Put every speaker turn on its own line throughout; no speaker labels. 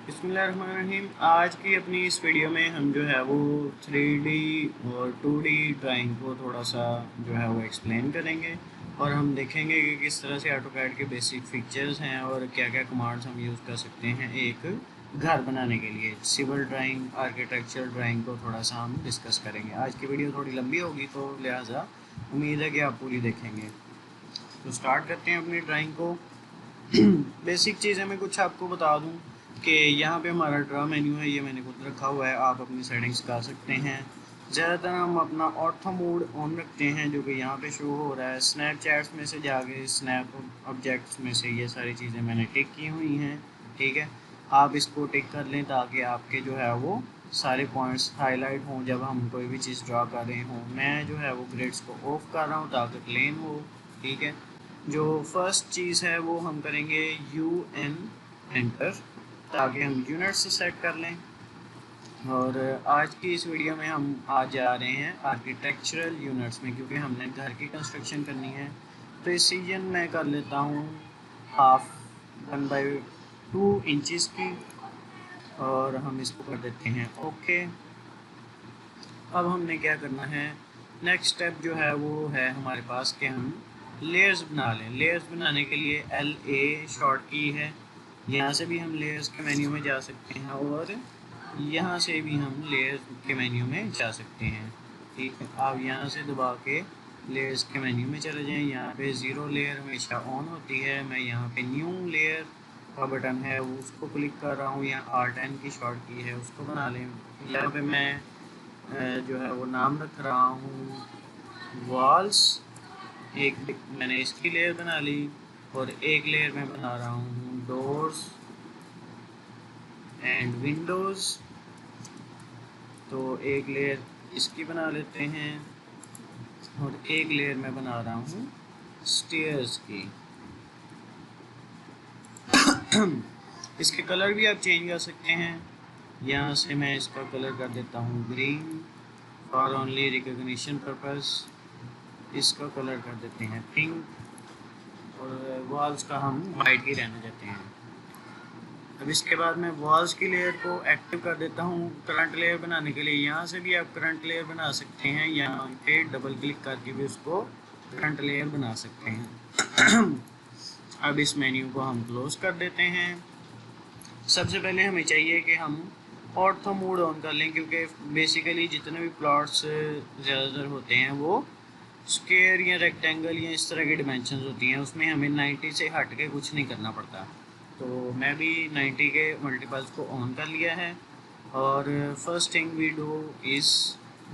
बिस्मिल्लाहिर्रहमानिर्रहीम। आज की अपनी इस वीडियो में हम जो है वो 3D और 2D ड्राइंग को थोड़ा सा जो है वो एक्सप्लेन करेंगे और हम देखेंगे कि किस तरह से ऑटोकैड के बेसिक फीचर्स हैं और क्या क्या कमांड्स हम यूज़ कर सकते हैं एक घर बनाने के लिए। सिविल ड्राइंग, आर्किटेक्चरल ड्राइंग को थोड़ा सा हम डिस्कस करेंगे। आज की वीडियो थोड़ी लंबी होगी तो लिहाजा उम्मीद है कि आप पूरी देखेंगे। तो स्टार्ट करते हैं अपनी ड्राइंग को। बेसिक चीज़ें मैं कुछ आपको बता दूं कि यहाँ पे हमारा ड्रा मेन्यू है, ये मैंने खुद रखा हुआ है, आप अपनी सेटिंग्स कर सकते हैं। ज़्यादातर हम अपना ऑर्थो मोड ऑन रखते हैं जो कि यहाँ पे शो हो रहा है। स्नैपचैट्स में से जाके स्नैप ऑब्जेक्ट्स में से ये सारी चीज़ें मैंने टिक की हुई हैं, ठीक है। आप इसको टिक कर लें ताकि आपके जो है वो सारे पॉइंट्स हाईलाइट हों जब हम कोई भी चीज़ ड्रा कर रहे हों। मैं जो है वो ग्रिड्स को ऑफ कर रहा हूँ ताकि प्लेन हो, ठीक है। जो फर्स्ट चीज़ है वो हम करेंगे UN एंटर, ताकि हम यूनिट से सेट कर लें। और आज की इस वीडियो में हम आज जा रहे हैं आर्किटेक्चरल यूनिट्स में, क्योंकि हमने घर की कंस्ट्रक्शन करनी है। तो इस सीजन में कर लेता हूँ हाफ 1/2 इंचज़ की और हम इसको कर देते हैं ओके। अब हमने क्या करना है, नेक्स्ट स्टेप जो है वो है हमारे पास कि हम लेयर्स बना लें। लेयर्स बनाने के लिए LA शॉर्ट की है। यहाँ से भी हम लेयर्स के मेन्यू में जा सकते हैं और यहाँ से भी हम लेयर्स के मेन्यू में जा सकते हैं, ठीक है। आप यहाँ से दबा के लेयर्स के मेन्यू में चले जाएँ। यहाँ पे ज़ीरो लेयर हमेशा ऑन होती है। मैं यहाँ पे न्यू लेयर का बटन है वो उसको क्लिक कर रहा हूँ। यहाँ R10 की शॉर्ट की है, उसको बना लें। यहाँ पे मैं जो है वो नाम रख रहा हूँ वॉल्स। एक मैंने इसकी लेयर बना ली और एक लेयर मैं बना रहा हूँ डोर्स एंड विंडोज़। तो एक लेयर इसकी बना लेते हैं और एक लेयर मैं बना रहा हूँ स्टेयर्स की। इसके कलर भी आप चेंज कर सकते हैं। यहाँ से मैं इसका कलर कर देता हूँ green for only recognition purpose. इसका कलर कर देते हैं पिंक और वॉल्स का हम वाइट ही रहने देते हैं। अब इसके बाद मैं वॉल्स की लेयर को एक्टिव कर देता हूँ करंट लेयर बनाने के लिए। यहाँ से भी आप करंट लेयर बना सकते हैं, यहाँ पे डबल क्लिक करके भी उसको करंट लेयर बना सकते हैं। अब इस मेन्यू को हम क्लोज कर देते हैं। सबसे पहले हमें चाहिए कि हम ऑर्थो मोड ऑन कर लें, क्योंकि बेसिकली जितने भी प्लॉट्स ज़्यादातर होते हैं वो स्क्वायर या रेक्टेंगल या इस तरह की डिमेंशंस होती हैं, उसमें हमें 90 से हट के कुछ नहीं करना पड़ता। तो मैं भी 90 के मल्टीपल्स को ऑन कर लिया है। और first thing we do is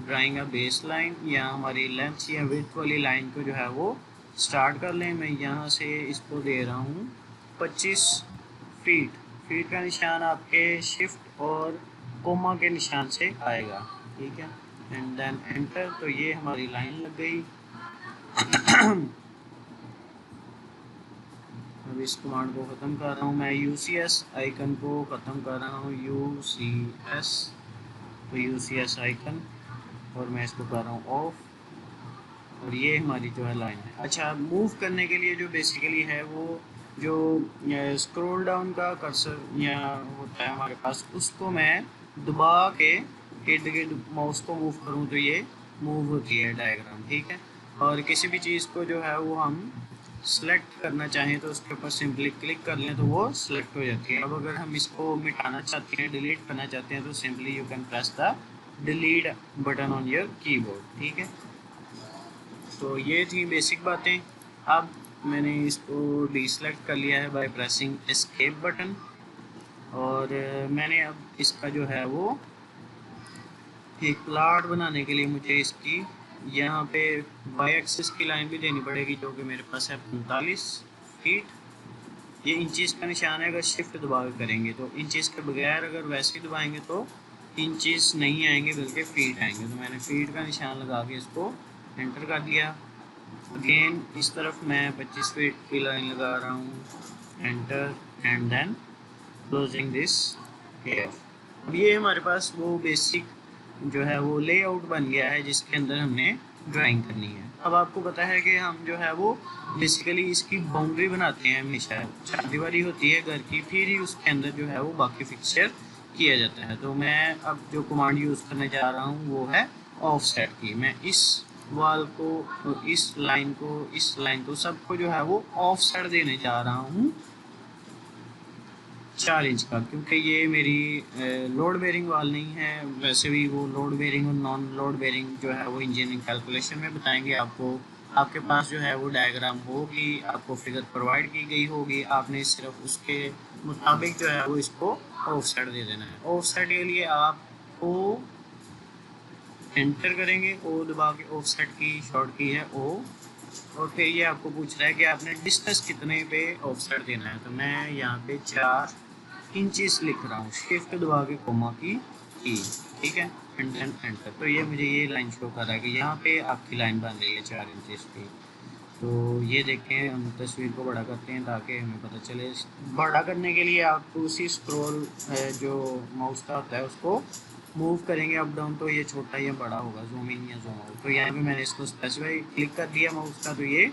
drawing a base line, या हमारी लेंथ या विड्थ वाली लाइन को जो है वो स्टार्ट कर लें। मैं यहाँ से इसको दे रहा हूँ 25 फीट। फीट का निशान आपके शिफ्ट और कोमा के निशान से आएगा, ठीक है। And then enter. तो ये हमारी लाइन लग गई। अब इस कमांड को ख़त्म कर रहा हूँ मैं। UCS आइकन को ख़त्म कर रहा हूँ, UCS। तो UCS आइकन, और मैं इसको कर रहा हूँ ऑफ। और ये हमारी जो है लाइन है। अच्छा, मूव करने के लिए जो बेसिकली है वो जो स्क्रॉल डाउन का कर्सर या होता है हमारे पास, उसको मैं दबा के इर्द गिर्द माउस को मूव करूँ तो ये मूव होती है डायग्राम, ठीक है। और किसी भी चीज़ को जो है वो हम सेलेक्ट करना चाहें तो उसके ऊपर सिंपली क्लिक कर लें तो वो सिलेक्ट हो जाती है। अब अगर हम इसको मिटाना चाहते हैं, डिलीट करना चाहते हैं, तो simply you can press the delete button on your keyboard, ठीक है। तो ये थी बेसिक बातें। अब मैंने इसको डीसेलेक्ट कर लिया है बाय प्रेसिंग एस्केप बटन। और मैंने अब इसका जो है वो एक प्लाट बनाने के लिए मुझे इसकी यहाँ पे वाई एक्सिस की लाइन भी देनी पड़ेगी, जो कि मेरे पास है 45 फीट। ये इंचज़ का निशान है, अगर शिफ्ट दबा के करेंगे तो इंचज़ के बगैर, अगर वैसे ही दबाएंगे तो इंचज़ नहीं आएंगे बल्कि फीट आएंगे। तो मैंने फीट का निशान लगा के इसको एंटर कर दिया। अगेन इस तरफ मैं 25 फीट की लाइन लगा रहा हूँ, enter and then closing this here. अब ये हमारे पास वो बेसिक जो है वो लेआउट बन गया है जिसके अंदर हमने ड्राइंग करनी है। अब आपको पता है कि हम जो है वो बेसिकली इसकी बाउंड्री बनाते हैं, हमेशा चारदीवारी होती है घर की, फिर ही उसके अंदर जो है वो बाकी फिक्सचर किया जाता है। तो मैं अब जो कमांड यूज़ करने जा रहा हूँ वो है ऑफसेट की। मैं इस वॉल को, इस लाइन को, इस लाइन को, सबको जो है वो ऑफसेट देने जा रहा हूँ 4 इंच का, क्योंकि ये मेरी लोड बेरिंग वाल नहीं है। वैसे भी वो लोड बेरिंग और नॉन लोड बेरिंग जो है वो इंजीनियरिंग कैलकुलेशन में बताएंगे आपको। आपके पास जो है वो डायग्राम होगी, आपको फिगर प्रोवाइड की गई होगी, आपने सिर्फ उसके मुताबिक जो है वो इसको ऑफसेट दे देना है। ऑफसेट के लिए आपको एंटर करेंगे, ओ दबा के ऑफसेट की शॉर्ट की है ओ, और फिर ये आपको पूछ रहा है कि आपने डिस्टेंस कितने पे ऑफसेट देना है। तो मैं यहाँ पे 4 इंचेस लिख रहा हूँ, शिफ्ट दबा के कोमा की, ठीक है, एंड देन एंटर। तो ये मुझे ये लाइन शो कर रहा है कि यहाँ पे आपकी लाइन बन रही है 4 इंचेस की। तो ये देखें, हम तस्वीर को बड़ा करते हैं ताकि हमें पता चले। बड़ा करने के लिए आपको उसी स्क्रॉल जो माउस का होता है उसको मूव करेंगे अप डाउन, तो ये छोटा या बड़ा होगा, जूम इन या जूम आउट। तो यहाँ पे मैंने इसको स्पेसिफाई क्लिक कर दिया माउस का, तो ये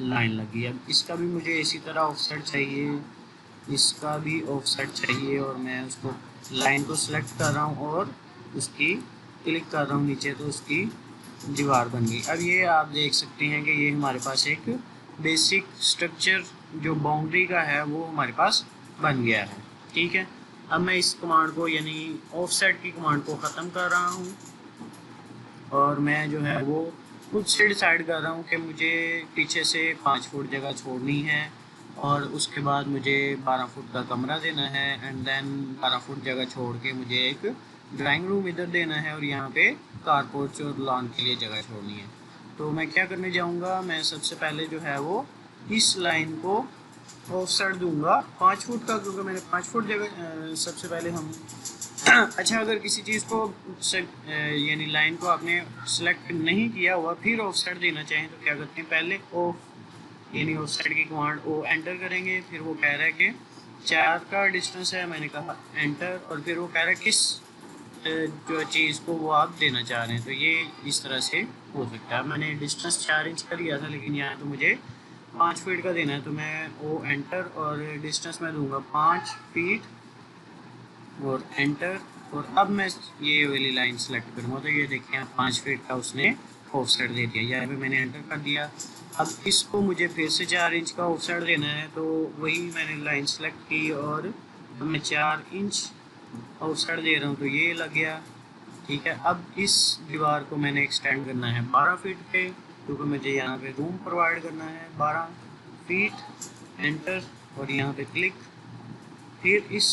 लाइन लगी। अब इसका भी मुझे इसी तरह ऑफसेट चाहिए, इसका भी ऑफसेट चाहिए, और मैं उसको लाइन को सिलेक्ट कर रहा हूँ और उसकी क्लिक कर रहा हूँ नीचे, तो उसकी दीवार बन गई। अब ये आप देख सकते हैं कि ये हमारे पास एक बेसिक स्ट्रक्चर जो बाउंड्री का है वो हमारे पास बन गया है, ठीक है। अब मैं इस कमांड को यानी ऑफसेट की कमांड को ख़त्म कर रहा हूँ, और मैं जो है वो खुद से डिसाइड कर रहा हूँ कि मुझे पीछे से 5 फुट जगह छोड़नी है, और उसके बाद मुझे 12 फुट का कमरा देना है, एंड देन 12 फुट जगह छोड़ के मुझे एक ड्राइंग रूम इधर देना है, और यहाँ पे कारपोर्च और लॉन के लिए जगह छोड़नी है। तो मैं क्या करने जाऊँगा, मैं सबसे पहले जो है वो इस लाइन को ऑफसेट दूंगा 5 फुट का, क्योंकि मैंने 5 फुट जगह सबसे पहले हम अच्छा, अगर किसी चीज़ को यानी लाइन को आपने सेलेक्ट नहीं किया हुआ फिर ऑफसेट देना चाहें तो क्या करते हैं, पहले ऑफ यानी ऑफसेट की कमांड ओ एंटर करेंगे, फिर वो कह रहा है कि 4 का डिस्टेंस है, मैंने कहा एंटर, और फिर वो कह रहा है किस जो चीज़ को वो आप देना चाह रहे हैं। तो ये इस तरह से हो सकता है। मैंने डिस्टेंस 4 इंच का लिया था, लेकिन यहाँ तो मुझे 5 फीट का देना है, तो मैं ओ एंटर, और डिस्टेंस मैं दूंगा 5 फीट और एंटर। और अब मैं ये वाली लाइन सेलेक्ट करूँगा, तो ये देखिए 5 फीट का उसने ऑफसेट दे दिया, यहाँ पे मैंने एंटर कर दिया। अब इसको मुझे फिर से 4 इंच का ऑफसेट देना है, तो वही मैंने लाइन सेलेक्ट की और मैं 4 इंच ऑफसेट दे रहा हूँ, तो ये लग गया, ठीक है। अब इस दीवार को मैंने एक्सटेंड करना है 12 फीट पे, क्योंकि मुझे यहाँ पे रूम प्रोवाइड करना है 12 फीट, एंटर, और यहाँ पे क्लिक। फिर इस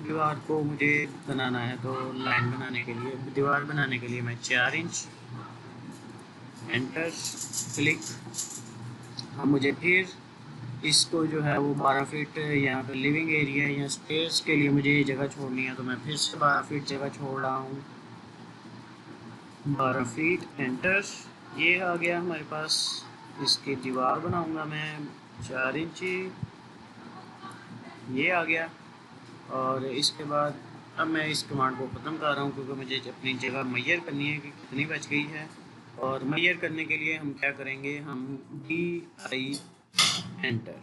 दीवार को मुझे बनाना है, तो लाइन बनाने के लिए, दीवार बनाने के लिए मैं 4 इंच, एंटर, क्लिक। अब मुझे फिर इसको जो है वो 12 फीट यहाँ पे लिविंग एरिया या स्पेस के लिए मुझे ये जगह छोड़नी है, तो मैं फिर से 12 फीट जगह छोड़ रहा हूँ, 12 फीट, एंटर। ये आ गया हमारे पास। इसकी दीवार बनाऊंगा मैं 4 इंची, ये आ गया। और इसके बाद अब मैं इस कमांड को ख़त्म कर रहा हूँ, क्योंकि मुझे अपनी जगह मैयर करनी है कि कितनी बच गई है। और मैयर करने के लिए हम क्या करेंगे, हम DI एंटर,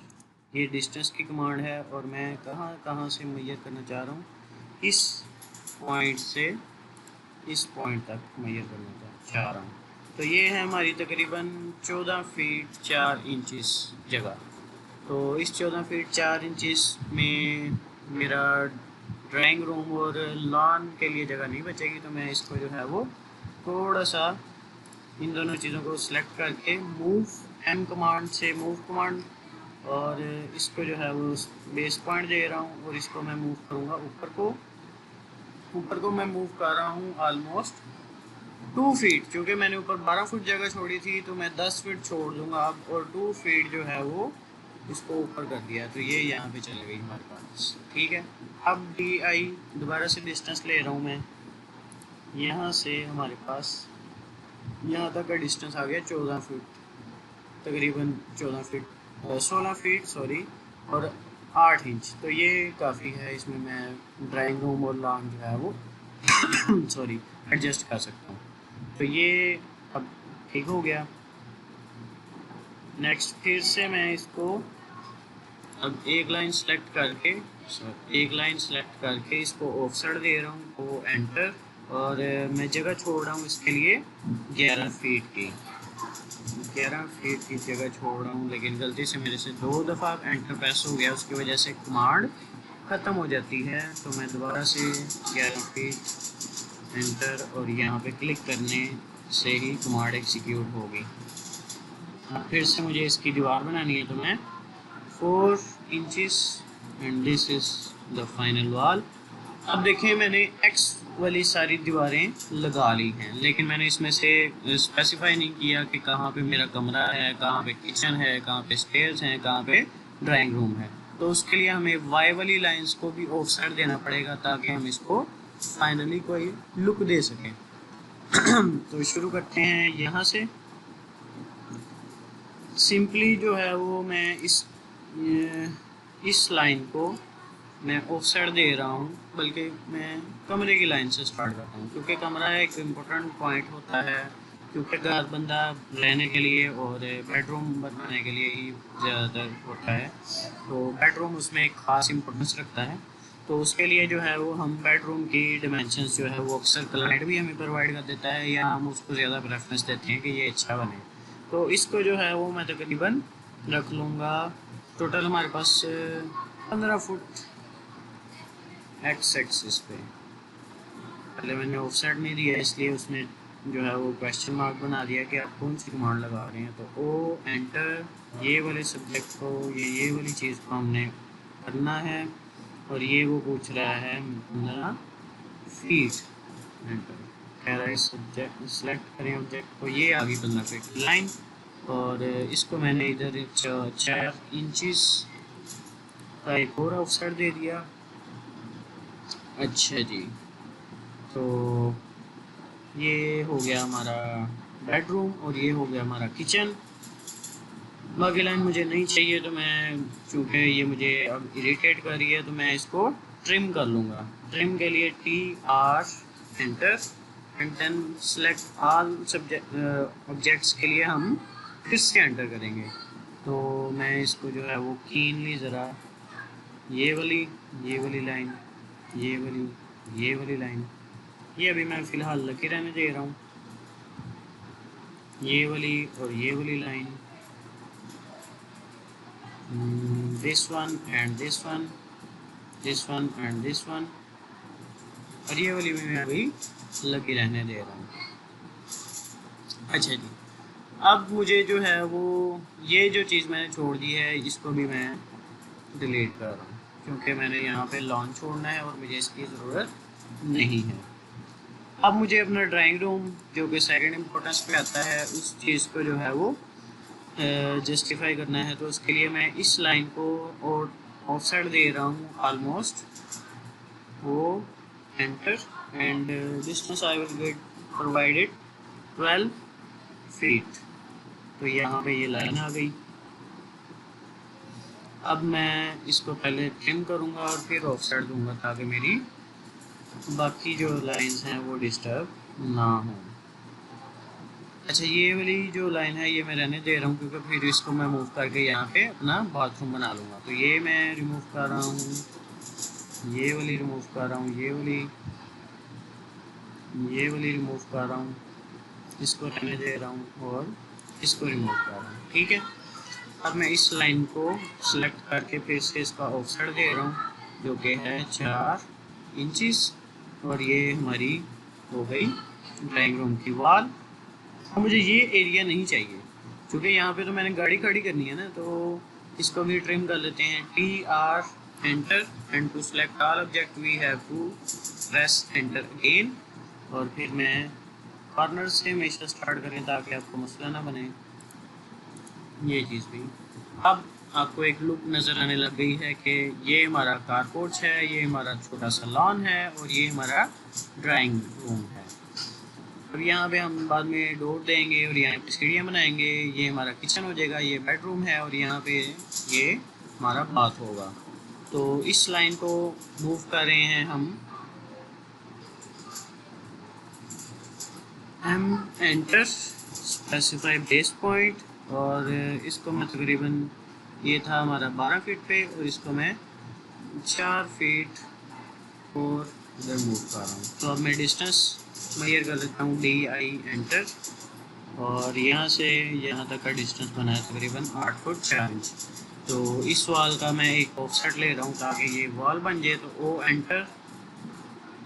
ये डिस्टेंस की कमांड है, और मैं कहाँ कहाँ से मैयर करना चाह रहा हूँ, इस पॉइंट से इस पॉइंट तक मैयर करना चाह रहा हूँ। तो ये है हमारी तकरीबन 14 फीट 4 इंचेस जगह। तो इस 14 फीट 4 इंचेस में मेरा ड्राइंग रूम और लॉन के लिए जगह नहीं बचेगी, तो मैं इसको जो है वो थोड़ा सा इन दोनों चीज़ों को सिलेक्ट करके मूव एम कमांड से मूव कमांड, और इसको जो है वो बेस पॉइंट दे रहा हूँ, और इसको मैं मूव करूँगा ऊपर को मैं मूव कर रहा हूँ ऑलमोस्ट 2 फीट, क्योंकि मैंने ऊपर 12 फुट जगह छोड़ी थी, तो मैं 10 फीट छोड़ दूँगा अब, और 2 फीट जो है वो इसको ऊपर कर दिया, तो ये यहाँ पे चली गई हमारे पास, ठीक है। अब DI दोबारा से डिस्टेंस ले रहा हूँ मैं, यहाँ से हमारे पास यहाँ तक का डिस्टेंस आ गया 14 फीट, तकरीबन 14 फीट 16 फीट सॉरी, और 8 इंच। तो ये काफ़ी है, इसमें मैं ड्राइंग रूम और लॉन जो है वो सॉरी एडजस्ट कर सकता हूँ। तो ये अब ठीक हो गया। नेक्स्ट फिर से मैं इसको अब एक लाइन सेलेक्ट करके इसको ऑफसेट दे रहा हूँ, तो एंटर। और मैं जगह छोड़ रहा हूँ इसके लिए 11 फीट की, 11 फीट की जगह छोड़ रहा हूँ, लेकिन गलती से मेरे से 2 दफ़ा एंटर प्रेस हो गया, उसकी वजह से कमांड ख़त्म हो जाती है। तो मैं दोबारा से 11 फीट एंटर, और यहाँ पे क्लिक करने से ही कमांड एग्जीक्यूट होगी। अब फिर से मुझे इसकी दीवार बनानी है, तो मैं 4 inches and this is the final wall. अब देखें, मैंने एक्स वाली सारी दीवारें लगा ली हैं, लेकिन मैंने इसमें से स्पेसिफाई नहीं किया कि कहाँ पे मेरा कमरा है, कहाँ पे किचन है, कहाँ पे स्टेयर्स हैं, कहाँ पे ड्राइंग रूम है। तो उसके लिए हमें वाई वाली लाइंस को भी ऑफसेट देना पड़ेगा, ताकि हम इसको फाइनली कोई लुक दे सकें। तो शुरू करते हैं यहाँ से। सिंपली जो है वो मैं इस लाइन को मैं ऑफसेट दे रहा हूँ, बल्कि मैं कमरे की लाइन से स्टार्ट करता हूँ, क्योंकि कमरा एक इम्पोर्टेंट पॉइंट होता है, क्योंकि घर बंदा रहने के लिए और बेडरूम बनाने के लिए ही ज़्यादातर होता है। तो बेडरूम उसमें एक ख़ास इम्पोर्टेंस रखता है। तो उसके लिए जो है वो हम बेडरूम की डिमेंशंस जो है वो अक्सर क्लाइंट भी हमें प्रोवाइड कर देता है, या हम उसको ज़्यादा प्रेफरेंस देते हैं कि ये अच्छा बने। तो इसको जो है वो मैं तकरीबन रख लूँगा, टोटल हमारे पास 15 फुट एक्स एक्सिस पे। पहले मैंने ऑफसेट नहीं दिया, इसलिए उसने जो है वो क्वेश्चन मार्क बना दिया कि आप कौन सी कमांड लगा रहे हैं। तो ओ एंटर, ये वाले सब्जेक्ट को, ये वाली चीज़ को हमने करना है, और ये वो पूछ रहा है 15 फीट। एंटर कह रहा है सब्जेक्ट सेलेक्ट करें ऑब्जेक्ट को, ये आ गई 15 फीट लाइन। और इसको मैंने इधर 4 इंचेस का एक और ऑफसेट दे दिया। अच्छा जी, तो ये हो गया हमारा बेडरूम, और ये हो गया हमारा किचन। बाकी लाइन मुझे नहीं चाहिए, तो मैं, चूँकि ये मुझे अब इरिटेट कर रही है, तो मैं इसको ट्रिम कर लूँगा। ट्रिम के लिए TR enter, and then select all subject objects के लिए हम फिर से एंटर करेंगे। तो मैं इसको जो है वो कीनली ज़रा ये वाली लाइन, ये वाली लाइन, ये अभी मैं फ़िलहाल लगे रहने दे रहा हूँ, ये वाली और ये वाली line, this one and this one, this one and this one, और ये वाली भी मैं अभी लगे रहने दे रहा हूँ। अच्छा जी, अब मुझे जो है वो ये जो चीज़ मैंने छोड़ दी है, इसको भी मैं डिलीट कर रहा हूँ, क्योंकि मैंने यहाँ पे लॉन छोड़ना है और मुझे इसकी ज़रूरत नहीं है। अब मुझे अपना ड्राइंग रूम, जो कि सेकंड इम्पोर्टेंस पे आता है, उस चीज़ को जो है वो जस्टिफाई करना है। तो उसके लिए मैं इस लाइन को और ऑफसेट दे रहा हूँ ऑलमोस्ट, वो enter, and distance I will get provided 12 feet. तो यहाँ पे ये लाइन आ गई। अब मैं इसको पहले ट्रिम करूँगा और फिर ऑफसेट दूँगा, ताकि मेरी बाकी जो लाइंस हैं वो डिस्टर्ब ना हो। अच्छा, ये वाली जो लाइन है ये मैं रहने दे रहा हूँ, क्योंकि फिर इसको मैं मूव करके यहाँ पे अपना बाथरूम बना लूँगा। तो ये मैं रिमूव कर रहा हूँ, ये वाली रिमूव कर रहा हूँ, ये वाली रिमूव कर रहा हूँ, इसको रहने दे रहा हूँ, और इसको रिमूव कर रहा हूँ। ठीक है, अब मैं इस लाइन को सिलेक्ट करके फिर से इसका ऑफसेट दे रहा हूँ, जो कि है 4 इंचेस, और ये हमारी हो गई ड्राइंग रूम की वॉल। अब मुझे ये एरिया नहीं चाहिए, क्योंकि यहाँ पे तो मैंने गाड़ी खड़ी करनी है ना, तो इसको भी ट्रिम कर लेते हैं। TR enter, and to select all object we have to press enter again. और फिर मैं कॉर्नर से हमेशा स्टार्ट करें, ताकि आपको मसला ना बने। ये चीज़ भी अब आपको एक लुक नज़र आने लग गई है कि ये हमारा कारपोर्च है, ये हमारा छोटा सा लॉन है, और ये हमारा ड्राइंग रूम है। अब यहाँ पे हम बाद में डोर देंगे और यहाँ पे सीढ़ियाँ बनाएंगे। ये हमारा किचन हो जाएगा, ये बेडरूम है, और यहाँ पे ये हमारा बाथ होगा। तो इस लाइन को मूव कर रहे हैं हम, एंटर स्पेसिफाई बेस पॉइंट, और इसको मैं तकरीबन, ये था हमारा 12 फीट पे, और इसको मैं 4 फीट और इधर मूव कर रहा हूँ। तो अब मैं डिस्टेंस मेजर कर लेता हूँ, DI एंटर, और यहाँ से यहाँ तक का डिस्टेंस बना है तकरीबन 8 फुट 4 इंच। तो इस वॉल का मैं एक ऑफसेट ले रहा हूँ ताकि ये वॉल बन जाए। तो O एंटर,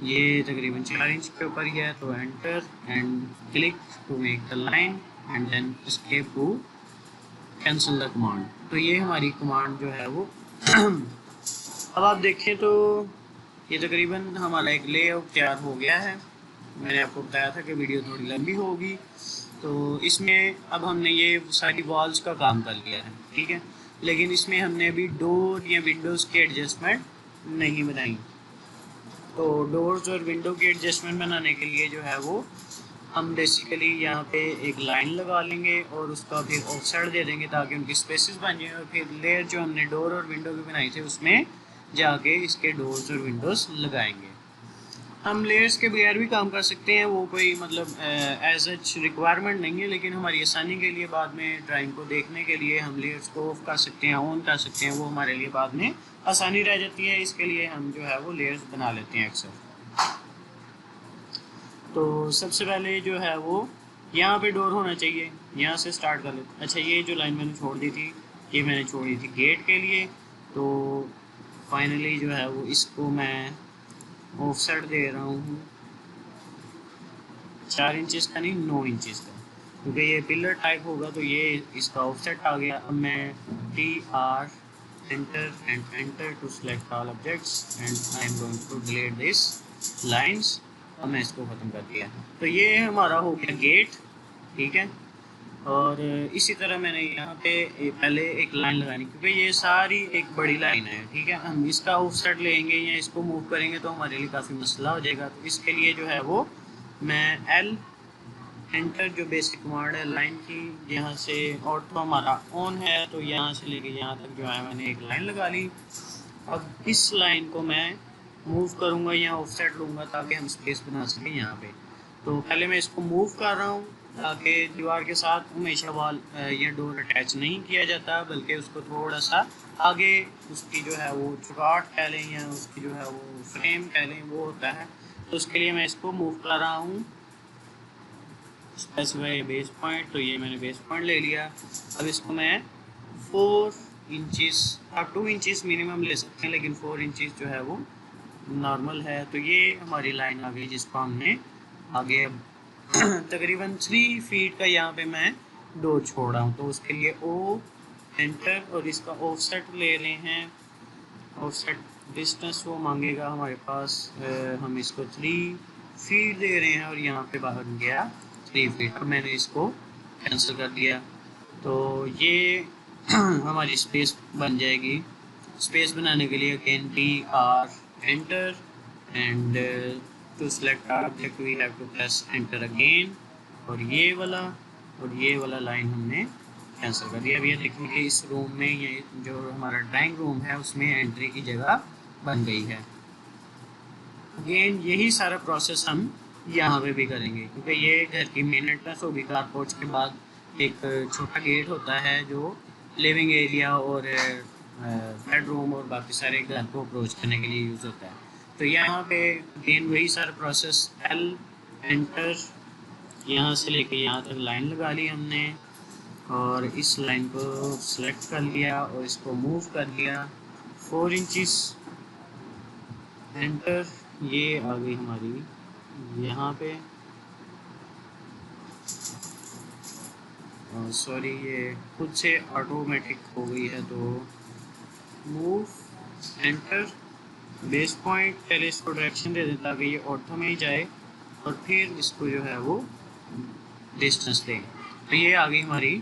ये तकरीबन 4 इंच के ऊपर ही है, तो enter and click to make the line and then escape to cancel the command. तो ये हमारी कमांड जो है वो अब आप देखें तो ये तकरीबन हमारा एक लेआउट तैयार हो गया है। मैंने आपको बताया था कि वीडियो थोड़ी लंबी होगी, तो इसमें अब हमने ये सारी वॉल्स का काम कर लिया है, ठीक है। लेकिन इसमें हमने अभी डोर या विंडोज़ की एडजस्टमेंट नहीं बनाई। तो डोर्स और विंडो की एडजस्टमेंट बनाने के लिए जो है वो हम बेसिकली यहाँ पे एक लाइन लगा लेंगे और उसका फिर ऑफसेट दे देंगे ताकि उनकी स्पेसेस बन जाए, और फिर लेयर जो हमने डोर और विंडो की बनाई थी उसमें जाके इसके डोर्स और विंडोज़ लगाएंगे। हम लेयर्स के बगैर भी काम कर सकते हैं, वो कोई मतलब एज सच रिक्वायरमेंट नहीं है, लेकिन हमारी आसानी के लिए बाद में ड्राइंग को देखने के लिए हम लेयर्स को ऑफ कर सकते हैं, ऑन कर सकते हैं, वो हमारे लिए बाद में आसानी रह जाती है। इसके लिए हम जो है वो लेयर्स बना लेते हैं अक्सर। तो सबसे पहले जो है वो यहाँ पे डोर होना चाहिए, यहाँ से स्टार्ट कर लेते। अच्छा, ये जो लाइन मैंने छोड़ दी थी, ये मैंने छोड़ी थी गेट के लिए। तो फाइनली जो है वो इसको मैं ऑफसेट दे रहा हूँ 4 इंचज़ का नहीं, 9 इंचज़ का, क्योंकि ये पिलर टाइप होगा तो ये इसका ऑफसेट आ गया। अब मैं TR enter and enter to select all objects and I am going to delete this lines. अब मैं इसको ख़त्म कर दिया। तो ये हमारा हो गया गेट, ठीक है। और इसी तरह मैंने यहाँ पे पहले एक लाइन लगानी, क्योंकि ये सारी एक बड़ी लाइन है, ठीक है। हम इसका ऑफसेट लेंगे या इसको मूव करेंगे तो हमारे लिए काफ़ी मसला हो जाएगा। तो इसके लिए जो है वो मैं L एंटर, जो बेसिक कमांड है लाइन की, यहाँ से ऑटो हमारा ऑन है तो यहाँ से लेके यहाँ तक जो है मैंने एक लाइन लगा ली। अब इस लाइन को मैं मूव करूँगा या ऑफसेट लूँगा ताकि हम स्पेस बना सकें यहाँ पे। तो पहले मैं इसको मूव कर रहा हूँ ताकि दीवार के साथ हमेशा वॉल या डोर अटैच नहीं किया जाता, बल्कि उसको थोड़ा सा आगे उसकी जो है वो चुगाट कह लें या उसकी जो है वो फ्रेम कह लें, वो होता है। तो उसके लिए मैं इसको मूव कर रहा हूँ स्पेसिफाई बेस पॉइंट। तो ये मैंने बेस पॉइंट ले लिया। अब इसको मैं 4 इंचज़, आप 2 इंचज़ मिनिमम ले सकते हैं, लेकिन 4 इंचज़ जो है वो नॉर्मल है। तो ये हमारी लाइन आ गई जिसको हमने आगे तकरीबन 3 फीट का यहाँ पे मैं डोर छोड़ रहा हूँ। तो उसके लिए O एंटर और इसका ऑफसेट ले रहे हैं। ऑफसेट डिस्टेंस वो मांगेगा हमारे पास, हम इसको 3 फीट दे रहे हैं और यहाँ पे बाहर गया 3 फीट। अब मैंने इसको कैंसिल कर दिया। तो ये हमारी स्पेस बन जाएगी। स्पेस बनाने के लिए again TR enter and to select object we have to press enter again, और ये वाला लाइन हमने कैंसिल कर दिया। अब ये देखें कि इस रूम में ये जो हमारा ड्राइंग रूम है उसमें एंट्री की जगह बन गई है। अगेन यही सारा प्रोसेस हम यहाँ पे भी करेंगे, क्योंकि ये घर की मेन एंट्रेंस होगी। कारपोर्च के बाद एक छोटा गेट होता है जो लिविंग एरिया और बेडरूम और बाकी सारे घर को अप्रोच करने के लिए यूज़ होता है। तो यहाँ पे अगेन वही सारा प्रोसेस, L एंटर, यहाँ से लेके यहाँ तक लाइन लगा ली हमने, और इस लाइन को सेलेक्ट कर लिया और इसको मूव कर लिया 4 इंचज़ एंटर। ये आ गई हमारी यहाँ पे, सॉरी ये खुद से ऑटोमेटिक हो गई है। तो मूव एंटर बेस पॉइंट, पहले इसको डायरेक्शन दे दें ताकि ये ऑटो में ही जाए, और फिर इसको जो है वो डिस्टेंस दें। तो ये आ गई हमारी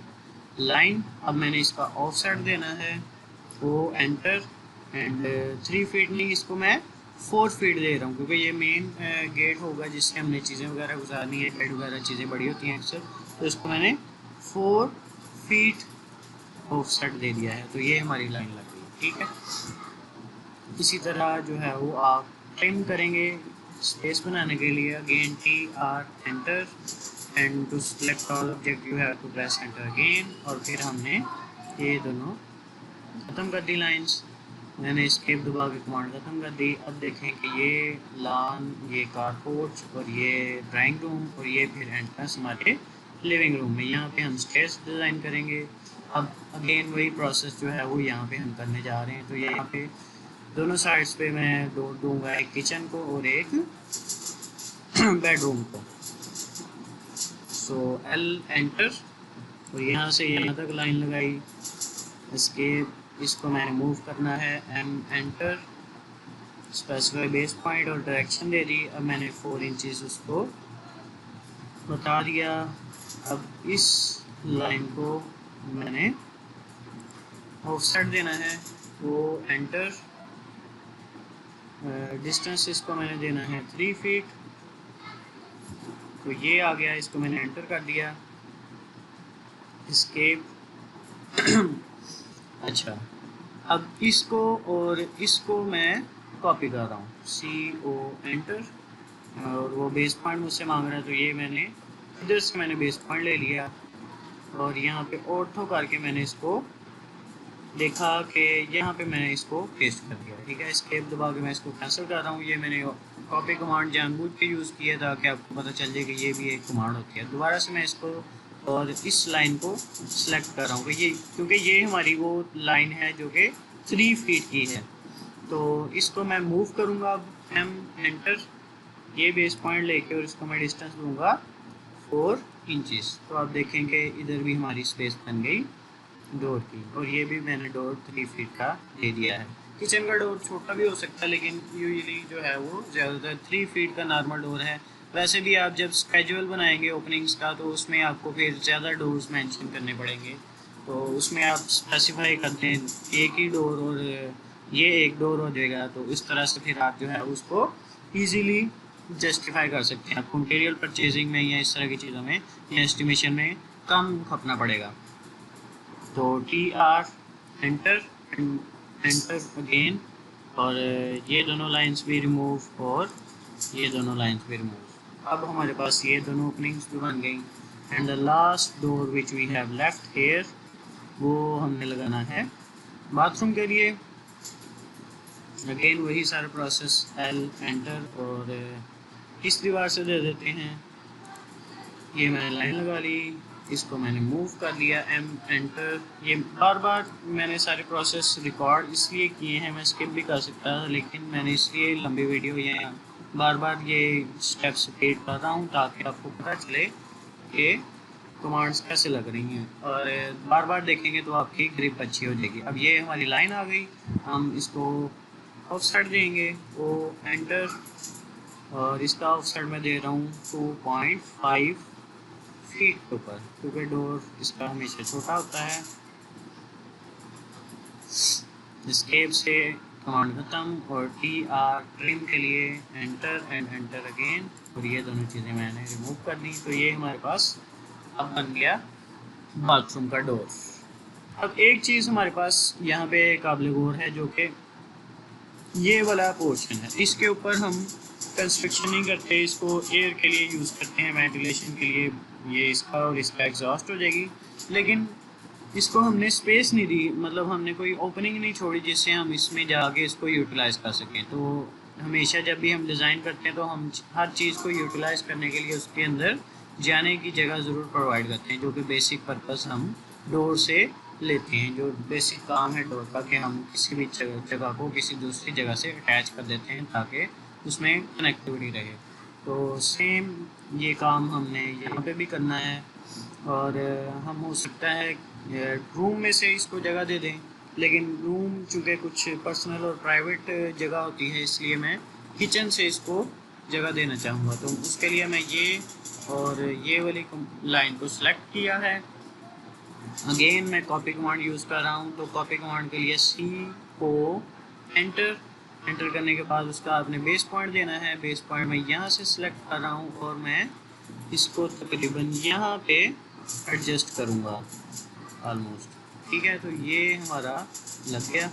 लाइन। अब मैंने इसका ऑफसेट देना है, वो एंटर एंड 3 फीट नहीं, इसको मैं 4 फीट दे रहा हूँ, क्योंकि ये मेन गेट होगा जिससे हमने चीज़ें वगैरह गुजारनी है, बेड वगैरह चीज़ें बड़ी होती हैं अक्सर। तो इसको मैंने 4 फीट ऑफसेट दे दिया है। तो ये हमारी लाइन लग गई, ठीक है। इसी तरह जो है वो आप ट्रिम करेंगे स्पेस बनाने के लिए। Again TR enter and to select all object you have to press enter again. और फिर हमने ये दोनों ख़त्म कर दी लाइंस। मैंने एस्केप दबा के कमांड ख़त्म कर दी। अब देखें कि ये लॉन, ये कारपोर्च और ये ड्राइंग रूम और ये फिर एंट्रेंस हमारे लिविंग रूम में। यहाँ पे हम स्टेयर्स डिज़ाइन करेंगे। अब अगेन वही प्रोसेस जो है वो यहाँ पे हम करने जा रहे हैं। तो ये यहाँ पे दोनों साइड्स पे मैं डोर दूंगा, एक किचन को और एक बेडरूम को। सो एल एंटर और यहाँ से यहाँ तक लाइन लगाई। एस्केप, इसको मैंने मूव करना है, M enter, specify base point और डायरेक्शन दे दी। अब मैंने 4 इंचेस उसको बता दिया। अब इस लाइन को मैंने ऑफसेट देना है, वो एंटर, डिस्टेंस इसको मैंने देना है 3 फीट। तो ये आ गया, इसको मैंने एंटर कर दिया। एस्केप अच्छा, अब इसको और इसको मैं कॉपी कर रहा हूँ, CO एंटर, और वो बेस पॉइंट मुझसे मांग रहा है तो ये मैंने इधर से मैंने बेस पॉइंट ले लिया और यहाँ पे ऑर्थो करके मैंने इसको देखा कि यहाँ पे मैंने इसको पेस्ट कर दिया। ठीक है, एस्केप दबा के मैं इसको कैंसिल कर रहा हूँ। ये मैंने कॉपी कमांड जानबूझ के यूज़ किया था कि आपको पता चल जाए कि ये भी एक कमांड होती है। दोबारा से मैं इसको और इस लाइन को सिलेक्ट कर रहा हूँ कि ये, क्योंकि ये हमारी वो लाइन है जो कि 3 फीट की है। तो इसको मैं मूव करूँगा, अब एम एंटर, ये बेस पॉइंट लेके और इसको मैं डिस्टेंस दूँगा 4 इंचेस। तो आप देखेंगे इधर भी हमारी स्पेस बन गई डोर की, और ये भी मैंने डोर 3 फीट का दे दिया है। किचन का डोर छोटा भी हो सकता है लेकिन यूजुअली जो है वो ज़्यादातर 3 फीट का नॉर्मल डोर है। वैसे भी आप जब स्केजुअल बनाएंगे ओपनिंग्स का तो उसमें आपको फिर ज़्यादा डोर्स मेंशन करने पड़ेंगे, तो उसमें आप स्पेसिफाई कर दें एक ही डोर और ये एक डोर हो जाएगा। तो इस तरह से फिर आप जो है उसको ईजीली जस्टिफाई कर सकते हैं। आपको मटेरियल परचेजिंग में या इस तरह की चीज़ों में या एस्टिमेशन में कम खपना पड़ेगा। तो TR एंटर, एंटर अगेन, और ये दोनों लाइंस भी रिमूव और ये दोनों लाइंस भी रिमूव। अब हमारे पास ये दोनों ओपनिंग्स भी बन गई। And the last door which we have left here, वो हमने लगाना है बाथरूम के लिए। अगेन वही सारा प्रोसेस, L एंटर, और इस दीवार से दे देते हैं। ये मैंने लाइन लगा ली, इसको मैंने मूव कर लिया, M एंटर। ये बार बार मैंने सारे प्रोसेस रिकॉर्ड इसलिए किए हैं, मैं स्किप भी कर सकता था लेकिन मैंने इसलिए लंबी वीडियो या बार बार ये स्टेप्स रिपीट कर रहा हूँ ताकि आपको पता चले कि कमांड्स कैसे लग रही हैं, और बार बार देखेंगे तो आपकी ग्रिप अच्छी हो जाएगी। अब ये हमारी लाइन आ गई, हम इसको ऑफसेट देंगे, वो एंटर, और इसका ऑफसेट मैं दे रहा हूँ 2.5 फीट के ऊपर, क्योंकि डोर इसका हमेशा छोटा होता है। एस्केप से कमांड खत्म, और TR ट्रिम के लिए एंटर एंड एंटर अगेन, और ये दोनों चीज़ें मैंने रिमूव कर दी। तो ये हमारे पास अब बन गया बाथरूम का डोर। अब एक चीज़ हमारे पास यहाँ पे काबिल गौर है, जो कि ये वाला पोर्शन है, इसके ऊपर हम कंस्ट्रक्शन नहीं करते, इसको एयर के लिए यूज़ करते हैं, वेंटिलेशन के लिए। ये इसका और इसका एग्जॉस्ट हो जाएगी, लेकिन इसको हमने स्पेस नहीं दी, मतलब हमने कोई ओपनिंग नहीं छोड़ी जिससे हम इसमें जाके इसको यूटिलाइज़ कर सकें। तो हमेशा जब भी हम डिज़ाइन करते हैं तो हम हर चीज़ को यूटिलाइज़ करने के लिए उसके अंदर जाने की जगह ज़रूर प्रोवाइड करते हैं, जो कि बेसिक पर्पस हम डोर से लेते हैं। जो बेसिक काम है डोर का कि हम किसी भी जगह को किसी दूसरी जगह से अटैच कर देते हैं ताकि उसमें कनेक्टिविटी रहे। तो सेम ये काम हमने यहाँ पे भी करना है, और हम हो सकता है रूम में से इसको जगह दे दें, लेकिन रूम चूँकि कुछ पर्सनल और प्राइवेट जगह होती है इसलिए मैं किचन से इसको जगह देना चाहूँगा। तो उसके लिए मैं ये और ये वाली लाइन को सिलेक्ट किया है। अगेन मैं कॉपी कमांड यूज़ कर रहा हूँ, तो कॉपी कमांड के लिए CO एंटर, एंटर करने के बाद उसका आपने बेस पॉइंट देना है। बेस पॉइंट मैं यहाँ से सिलेक्ट कर रहा हूँ और मैं इसको तकरीबन यहाँ पे एडजस्ट करूँगा ऑलमोस्ट। ठीक है, तो ये हमारा लग गया।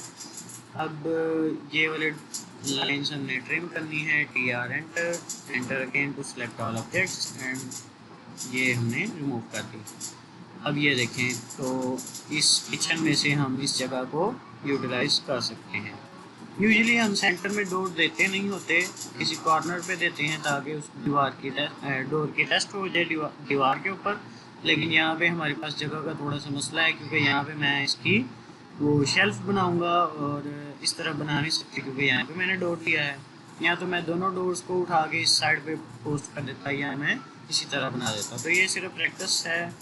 अब ये वाले लाइन्स हमने ट्रिम करनी है। TR enter, enter again to select all objects, and ये हमने रिमूव कर दी। अब ये देखें तो इस किचन में से हम इस जगह को यूटिलाइज कर सकते हैं। यूजुअली हम सेंटर में डोर देते नहीं होते, किसी कॉर्नर पे देते हैं ताकि उस दीवार की डोर की टेस्ट हो जाए दीवार के ऊपर। लेकिन यहाँ पे हमारे पास जगह का थोड़ा सा मसला है, क्योंकि यहाँ पे मैं इसकी वो शेल्फ बनाऊंगा और इस तरह बना नहीं सकती क्योंकि यहाँ पे मैंने डोर दिया है। या तो मैं दोनों डोर्स को उठा के इस साइड पे पोस्ट कर देता या मैं इसी तरह बना देता। तो ये सिर्फ प्रैक्टिस है,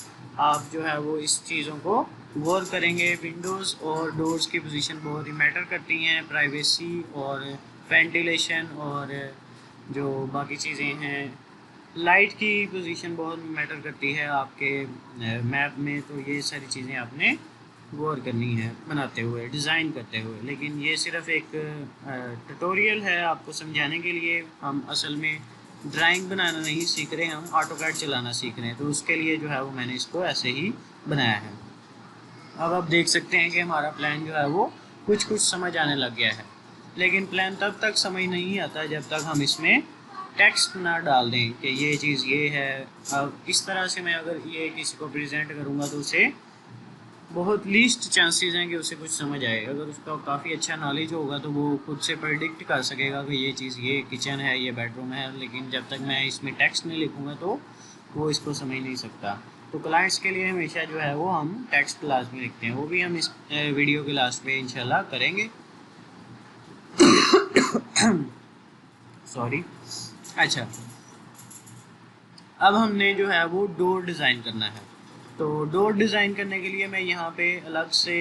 आप जो है वो इस चीज़ों को वर्क करेंगे। विंडोज़ और डोर्स की पोजीशन बहुत ही मैटर करती हैं, प्राइवेसी और वेंटिलेशन और जो बाकी चीज़ें हैं, लाइट की पोजीशन बहुत मैटर करती है आपके मैप में। तो ये सारी चीज़ें आपने गौर करनी है बनाते हुए, डिज़ाइन करते हुए। लेकिन ये सिर्फ एक ट्यूटोरियल है आपको समझाने के लिए। हम असल में ड्राइंग बनाना नहीं सीख रहे, हम ऑटोकैड चलाना सीख रहे हैं। तो उसके लिए जो है वो मैंने इसको ऐसे ही बनाया है। अब आप देख सकते हैं कि हमारा प्लान जो है वो कुछ कुछ समझ आने लग गया है। लेकिन प्लान तब तक समझ नहीं आता जब तक हम इसमें टेक्स्ट ना डाल दें कि ये चीज़ ये है। अब इस तरह से मैं अगर ये किसी को प्रेजेंट करूँगा तो उसे बहुत लीस्ट चांसेस हैं कि उसे कुछ समझ आए। अगर उसका काफ़ी अच्छा नॉलेज होगा तो वो खुद से प्रेडिक्ट कर सकेगा कि ये चीज़ ये किचन है, ये बेडरूम है। लेकिन जब तक मैं इसमें टेक्स्ट नहीं लिखूँगा तो वो इसको समझ नहीं सकता। तो क्लाइंट्स के लिए हमेशा जो है वो हम टेक्स्ट लाजमी लिखते हैं, वो भी हम इस वीडियो के लास्ट में इंशाल्लाह करेंगे। सॉरी। अच्छा, अब हमने जो है वो डोर डिज़ाइन करना है। तो डोर डिज़ाइन करने के लिए मैं यहाँ पे अलग से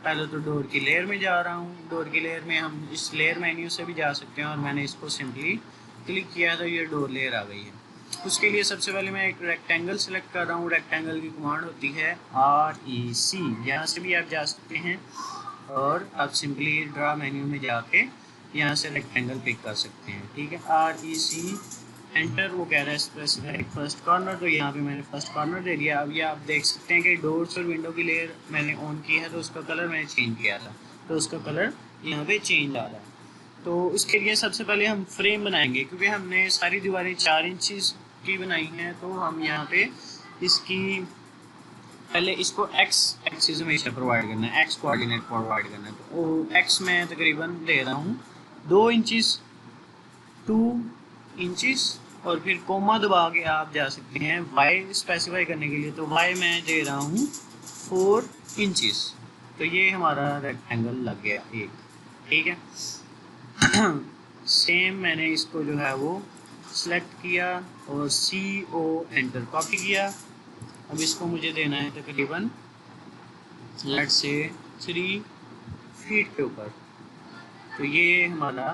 पहले तो डोर की लेयर में जा रहा हूँ। डोर की लेयर में हम इस लेयर मेन्यू से भी जा सकते हैं और मैंने इसको सिंपली क्लिक किया तो ये डोर लेयर आ गई है। उसके लिए सबसे पहले मैं एक रेक्टेंगल सेलेक्ट कर रहा हूँ। रेक्टेंगल की कमांड होती है REC, यहाँ से भी आप जा सकते हैं और आप सिंपली ड्रा मेन्यू में जाके यहाँ से रेक्टेंगल पिक कर सकते हैं। ठीक है, REC एंटर। वो कह रहा है स्पेसिफाइड फर्स्ट कॉर्नर, तो यहाँ पे मैंने फर्स्ट कॉर्नर दे दिया। अब ये आप देख सकते हैं कि डोर्स और विंडो की लेयर मैंने ऑन की है तो उसका कलर मैंने चेंज किया था, तो उसका कलर यहाँ पे चेंज आ रहा है। तो उसके लिए सबसे पहले हम फ्रेम बनाएंगे, क्योंकि हमने सारी दीवारें 4 इंचज़ की बनाई हैं। तो हम यहाँ पे इसकी पहले इसको एक्स एक्सिस हमेशा प्रोवाइड करना है, एक्स कोऑर्डिनेट प्रोवाइड करना है। तो एक्स में तकरीबन दे रहा हूँ 2 इंचज़, 2 इंचज़ और फिर कोमा दबा के आप जा सकते हैं वाई स्पेसिफाई करने के लिए। तो वाई मैं दे रहा हूँ 4 इंचज़। तो ये हमारा रेक्टेंगल लग गया एक। ठीक है, सेम मैंने इसको जो है वो सिलेक्ट किया और CO एंटर कॉपी किया। अब इसको मुझे देना है तकरीबन लेट्स से 3 फीट के ऊपर। तो ये हमारा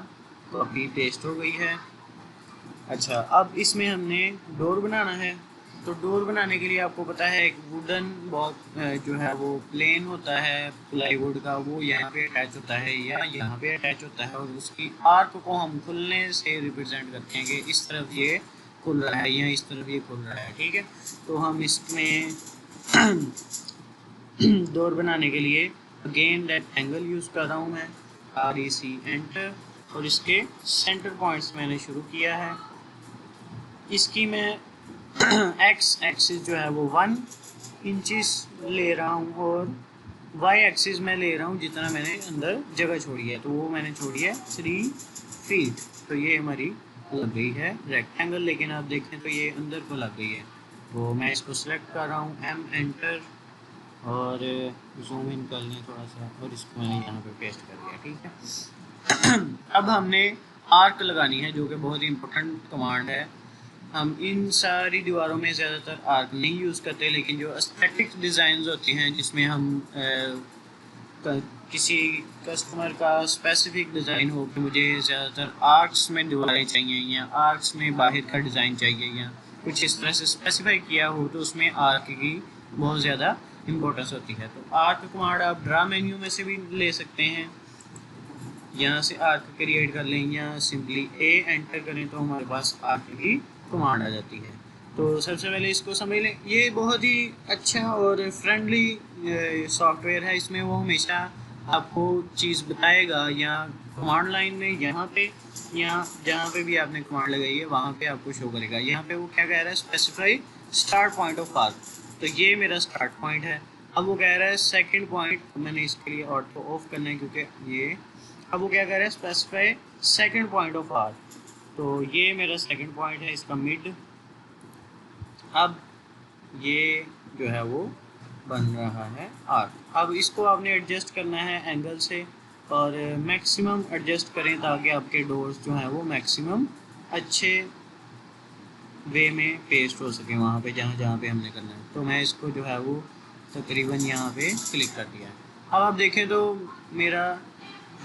कॉपी पेस्ट हो गई है। अच्छा, अब इसमें हमने डोर बनाना है। तो डोर बनाने के लिए आपको पता है एक वुडन बॉक्स जो है वो प्लेन होता है प्लाईवुड का, वो यहाँ पे अटैच होता है या यहाँ पे अटैच होता है। और उसकी आर्क को हम खुलने से रिप्रेजेंट करते हैं कि इस तरफ ये खुल रहा है या इस तरफ ये खुल रहा है। ठीक है, तो हम इसमें डोर बनाने के लिए अगेन रेक्टेंगल यूज़ कर रहा हूँ मैं, REC एंटर। और इसके सेंटर पॉइंट्स मैंने शुरू किया है। इसकी मैं एक्स एक्सिस जो है वो 1 इंचज़ ले रहा हूँ और वाई एक्सिस में ले रहा हूँ जितना मैंने अंदर जगह छोड़ी है, तो वो मैंने छोड़ी है 3 फीट। तो ये हमारी लग गई है रेक्टेंगल। लेकिन आप देखें तो ये अंदर को लग गई है। तो मैं इसको सेलेक्ट कर रहा हूँ, M एंटर और जूम इन कर लें थोड़ा सा और इसको मैंने यहाँ पे पेस्ट कर दिया। ठीक है, अब हमने आर्क लगानी है जो कि बहुत ही इम्पोर्टेंट कमांड है। हम इन सारी दीवारों में ज़्यादातर आर्क नहीं यूज़ करते, लेकिन जो एस्थेटिक डिज़ाइंस होती हैं जिसमें हम किसी कस्टमर का स्पेसिफिक डिज़ाइन हो कि मुझे ज़्यादातर आर्क्स में दीवारें चाहिए या आर्क्स में बाहर का डिज़ाइन चाहिए या कुछ इस तरह से स्पेसिफाई किया हो, तो उसमें आर्क की बहुत ज़्यादा इम्पोर्टेंस होती है। तो आर्क कमांड आप ड्रा मेन्यू में से भी ले सकते हैं, यहाँ से आर्क क्रिएट कर लें या सिंपली A एंटर करें तो हमारे पास आर्क की कमांड आ जाती है। तो सबसे पहले इसको समझ लें, ये बहुत ही अच्छा और फ्रेंडली सॉफ्टवेयर है। इसमें वो हमेशा आपको चीज़ बताएगा या कमांड लाइन में यहाँ पे या जहाँ पे भी आपने कमांड लगाई है वहाँ पे आपको शो करेगा। यहाँ पे वो क्या कह रहा है, specify start point of arc, तो ये मेरा स्टार्ट पॉइंट है। अब वो कह रहा है सेकंड पॉइंट, मैंने इसके लिए ऑटो ऑफ करना है क्योंकि ये, अब वो क्या कह रहा है specify second point of arc, तो ये मेरा सेकंड पॉइंट है, इसका मिड। अब ये जो है वो बन रहा है आर्क। अब इसको आपने एडजस्ट करना है एंगल से, और मैक्सिमम एडजस्ट करें ताकि आपके डोर्स जो हैं वो मैक्सिमम अच्छे वे में पेस्ट हो सके वहाँ पे जहाँ जहाँ पे हमने करना है। तो मैं इसको जो है वो तकरीबन यहाँ पे क्लिक कर दिया है। अब आप देखें तो मेरा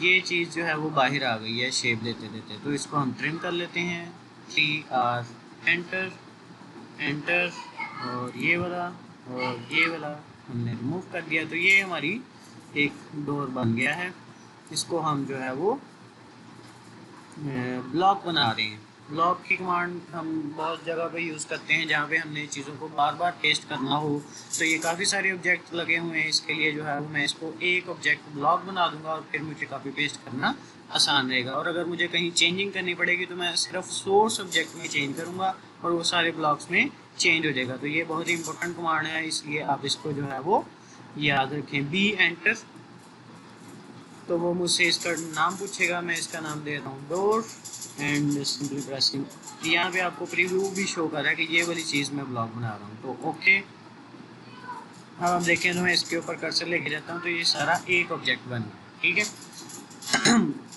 ये चीज़ जो है वो बाहर आ गई है शेप देते देते, तो इसको हम ट्रिम कर लेते हैं। TR एंटर एंटर, और ये वाला हमने रिमूव कर दिया, तो ये हमारी एक डोर बन गया है। इसको हम जो है वो ब्लॉक बना रहे हैं। ब्लॉक की कमांड हम बहुत जगह पे यूज़ करते हैं जहाँ पे हमने चीज़ों को बार बार पेस्ट करना हो। तो ये काफ़ी सारे ऑब्जेक्ट लगे हुए हैं, इसके लिए जो है वो मैं इसको एक ऑब्जेक्ट ब्लॉक बना दूंगा और फिर मुझे काफ़ी पेस्ट करना आसान रहेगा। और अगर मुझे कहीं चेंजिंग करनी पड़ेगी तो मैं सिर्फ सोर्स ऑब्जेक्ट में चेंज करूँगा और वो सारे ब्लॉक्स में चेंज हो जाएगा। तो ये बहुत ही इंपॉर्टेंट कमांड है, इसलिए आप इसको जो है वो याद रखें। B एंटर, तो वो मुझसे इसका नाम पूछेगा, मैं इसका नाम दे रहा हूँ डोर, एंड सिंपली प्रेसिंग। यहाँ पे आपको प्रीव्यू भी शो कर रहा है कि ये वाली चीज़ मैं ब्लॉक बना रहा हूँ, तो ओके। अब हम देखें तो मैं इसके ऊपर कर्सर लेके जाता हूँ तो ये सारा एक ऑब्जेक्ट बन गया, ठीक है।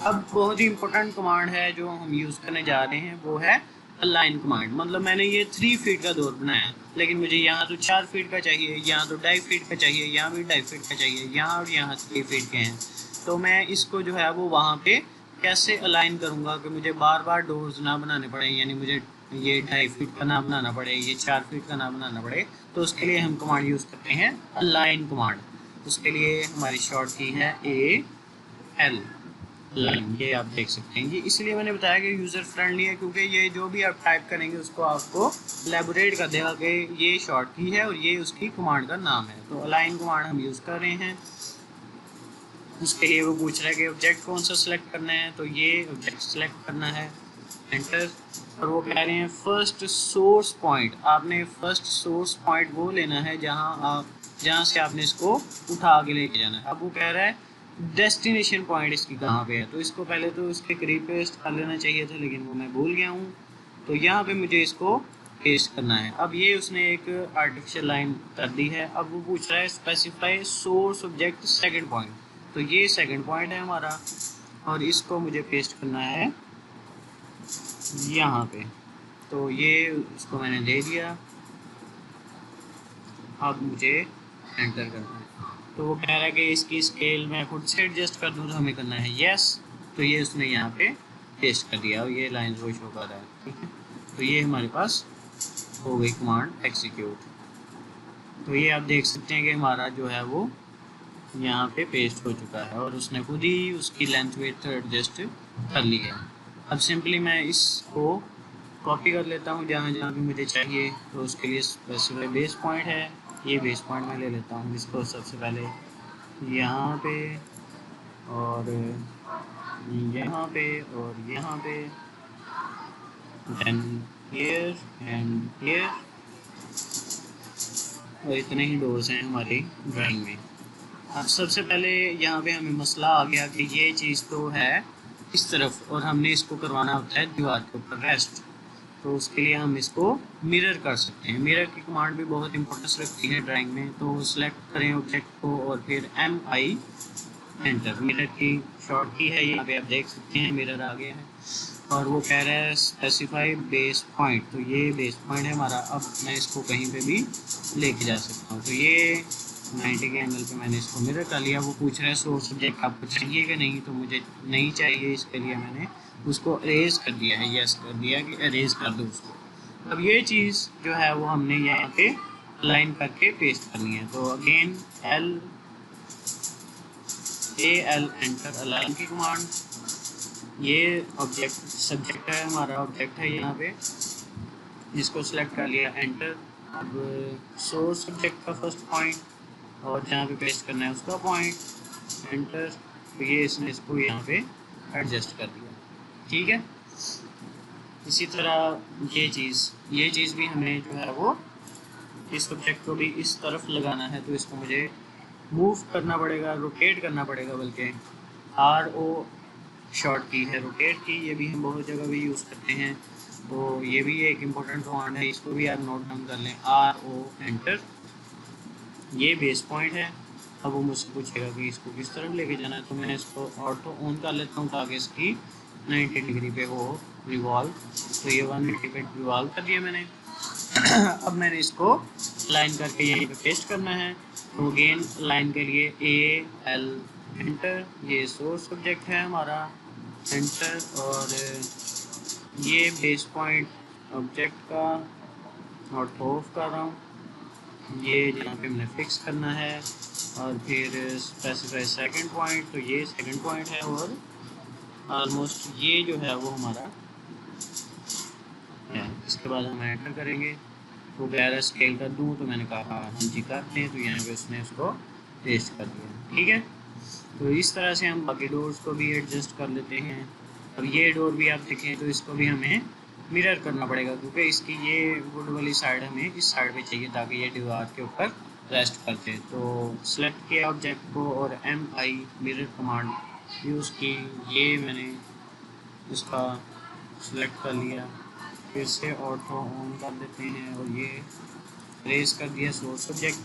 अब बहुत ही इंपॉर्टेंट कमांड है जो हम यूज़ करने जा रहे हैं, वो है अलाइन कमांड। मतलब मैंने ये 3 फीट का डोर बनाया, लेकिन मुझे यहाँ तो 4 फीट का चाहिए, यहाँ तो 2.5 फीट का चाहिए, यहाँ भी 2.5 फीट का चाहिए, यहाँ और यहाँ 3 फीट के हैं। तो मैं इसको जो है वो वहाँ पे कैसे अलाइन करूँगा कि मुझे बार बार डोर्स ना बनाने पड़े, यानी मुझे ये 2.5 फीट का ना बनाना पड़े, ये 4 फीट का ना बनाना पड़े। तो उसके लिए हम कमांड यूज़ करते हैं अलाइन कमांड। उसके लिए हमारी शॉर्ट की है AL लाइन, ये आप देख सकते हैं। ये इसलिए मैंने बताया कि यूज़र फ्रेंडली है क्योंकि ये जो भी आप टाइप करेंगे उसको आपको एलेबोरेट कर देगा कि ये शॉर्ट की है और ये उसकी कमांड का नाम है। तो अलाइन कमांड हम यूज़ कर रहे हैं। उसके लिए वो पूछ रहा है कि ऑब्जेक्ट कौन सा सिलेक्ट करना है, तो ये ऑब्जेक्ट सिलेक्ट करना है, एंटर। और वो कह रहे हैं फर्स्ट सोर्स पॉइंट, आपने फर्स्ट सोर्स पॉइंट वो लेना है जहाँ से आपने इसको उठा के लेके जाना है। अब वो कह रहा है डेस्टिनेशन पॉइंट इसकी कहाँ पे है, तो इसको पहले तो इसके करीब पेस्ट कर लेना चाहिए था, लेकिन वो मैं भूल गया हूँ। तो यहाँ पे मुझे इसको पेस्ट करना है। अब ये उसने एक आर्टिफिशियल लाइन कर दी है। अब वो पूछ रहा है specify source object second point, तो ये सेकंड पॉइंट है हमारा और इसको मुझे पेस्ट करना है यहाँ पे। तो ये उसको मैंने दे दिया, अब मुझे एंटर करना है। तो वो कह रहा है कि इसकी स्केल मैं खुद से एडजस्ट कर दूँ, तो हमें करना है यस। तो ये उसने यहाँ पे पेस्ट कर दिया और ये लाइन वो शो कर रहा है, ठीक है। तो ये हमारे पास हो गई कमांड एग्जीक्यूट। तो ये आप देख सकते हैं कि हमारा जो है वो यहाँ पे पेस्ट हो चुका है और उसने खुद ही उसकी लेंथ विड्थ एडजस्ट कर ली है। अब सिंपली मैं इसको कॉपी कर लेता हूँ जहाँ जहाँ भी मुझे चाहिए। तो उसके लिए स्पेसिफाई बेस पॉइंट है, ये बेस पॉइंट मैं ले लेता हूँ इसको सबसे पहले यहाँ पे और यहाँ पे और यहाँ पे, देन हियर एंड हियर। और इतने ही डोर्स हैं हमारी ड्राइंग में। अब सबसे पहले यहाँ पे हमें मसला आ गया कि ये चीज़ तो है इस तरफ और हमने इसको करवाना होता है दीवार के ऊपर रेस्ट। तो उसके लिए हम इसको मिरर कर सकते हैं। मिरर की कमांड भी बहुत इंपॉर्टेंस रखती है ड्राइंग में। तो सिलेक्ट करें ऑब्जेक्ट को और फिर MI एंटर। मिरर की शॉर्ट की है, यहाँ पे आप देख सकते हैं मिरर आ गया है। और वो कह रहा है स्पेसिफाई बेस पॉइंट, तो ये बेस पॉइंट है हमारा। अब मैं इसको कहीं पे भी लेके जा सकता हूँ। तो ये 90 के एंगल पे मैंने इसको मिरर कर लिया। वो पूछ रहा है सोर्स ऑब्जेक्ट आपको चाहिए कि नहीं, तो मुझे नहीं चाहिए, इसके लिए मैंने उसको अरेज कर दिया है, यस कर दिया कि अरेज कर दो उसको। अब ये चीज़ जो है वो हमने यहाँ पे लाइन करके पेस्ट करनी है। तो अगेन AL एंटर अलाइन की कमांड। ये ऑब्जेक्ट सब्जेक्ट है, हमारा ऑब्जेक्ट है यहाँ पे, जिसको सिलेक्ट कर लिया एंटर। अब सोर्स ऑब्जेक्ट का फर्स्ट पॉइंट और जहाँ पे पेस्ट करना है उसका पॉइंट एंटर। तो ये इसने इसको यहाँ पे एडजस्ट कर दिया, ठीक है। इसी तरह ये चीज़ भी हमें जो है वो इस ऑब्जेक्ट को भी इस तरफ लगाना है तो इसको मुझे मूव करना पड़ेगा, रोटेट करना पड़ेगा, बल्कि RO शॉर्ट की है रोटेट की, ये भी हम बहुत जगह भी यूज़ करते हैं। तो ये भी एक इम्पोर्टेंट कमांड है, इसको भी आप नोट डाउन कर लें। RO एंटर, ये बेस पॉइंट है। अब वो मुझसे पूछेगा कि इसको किस तरफ लेके जाना है, तो मैं इसको ऑटो ऑन कर लेता हूँ ताकि इसकी 90 डिग्री पे हो रिवॉल्व। तो ये 180 पे रिवॉल्व कर दिया मैंने। अब मैंने इसको लाइन करके यहीं पे पेस्ट करना है। तो अगेन लाइन के लिए AL एंटर, ये सोर्स ऑब्जेक्ट है हमारा, एंटर, और ये बेस पॉइंट ऑब्जेक्ट का ऑटो ऑफ कर रहा हूँ, ये जहाँ पे हमने फिक्स करना है। और फिर स्पेसिफाई सेकंड पॉइंट, तो ये सेकंड पॉइंट है, और ऑलमोस्ट ये जो है वो हमारा है। इसके बाद हम एंटर करेंगे। तो 11 स्केल कर दूँ, तो मैंने कहा हम जी करते हैं, तो यहाँ पे उसने उसको पेस्ट कर दिया। ठीक है, तो इस तरह से हम बाकी डोर्स को भी एडजस्ट कर लेते हैं। और ये डोर भी आप देखें तो इसको भी हमें मिरर करना पड़ेगा, क्योंकि इसकी ये वुड वाली साइड हमें इस साइड पे चाहिए ताकि ये दीवार के ऊपर रेस्ट करते। तो सेलेक्ट किया ऑब्जेक्ट को और MI मिरर कमांड यूज़ की, ये मैंने इसका सेलेक्ट कर लिया। फिर से ऑटो ऑन कर देते हैं और ये रेस कर दिया सोर्स ऑब्जेक्ट,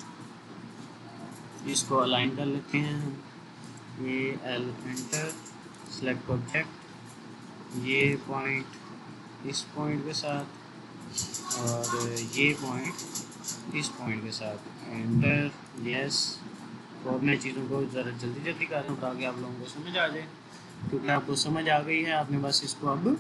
इसको अलाइन कर लेते हैं हम। ये L एंटर, सेलेक्ट ऑब्जेक्ट, ये पॉइंट इस पॉइंट के साथ और ये पॉइंट इस पॉइंट के साथ, एंटर, यस। तो अब मैं चीज़ों को ज़रा जल्दी जल्दी कर रहा हूँ ताकि आप लोगों को समझ आ जाए, क्योंकि आपको समझ आ गई है, आपने बस इसको अब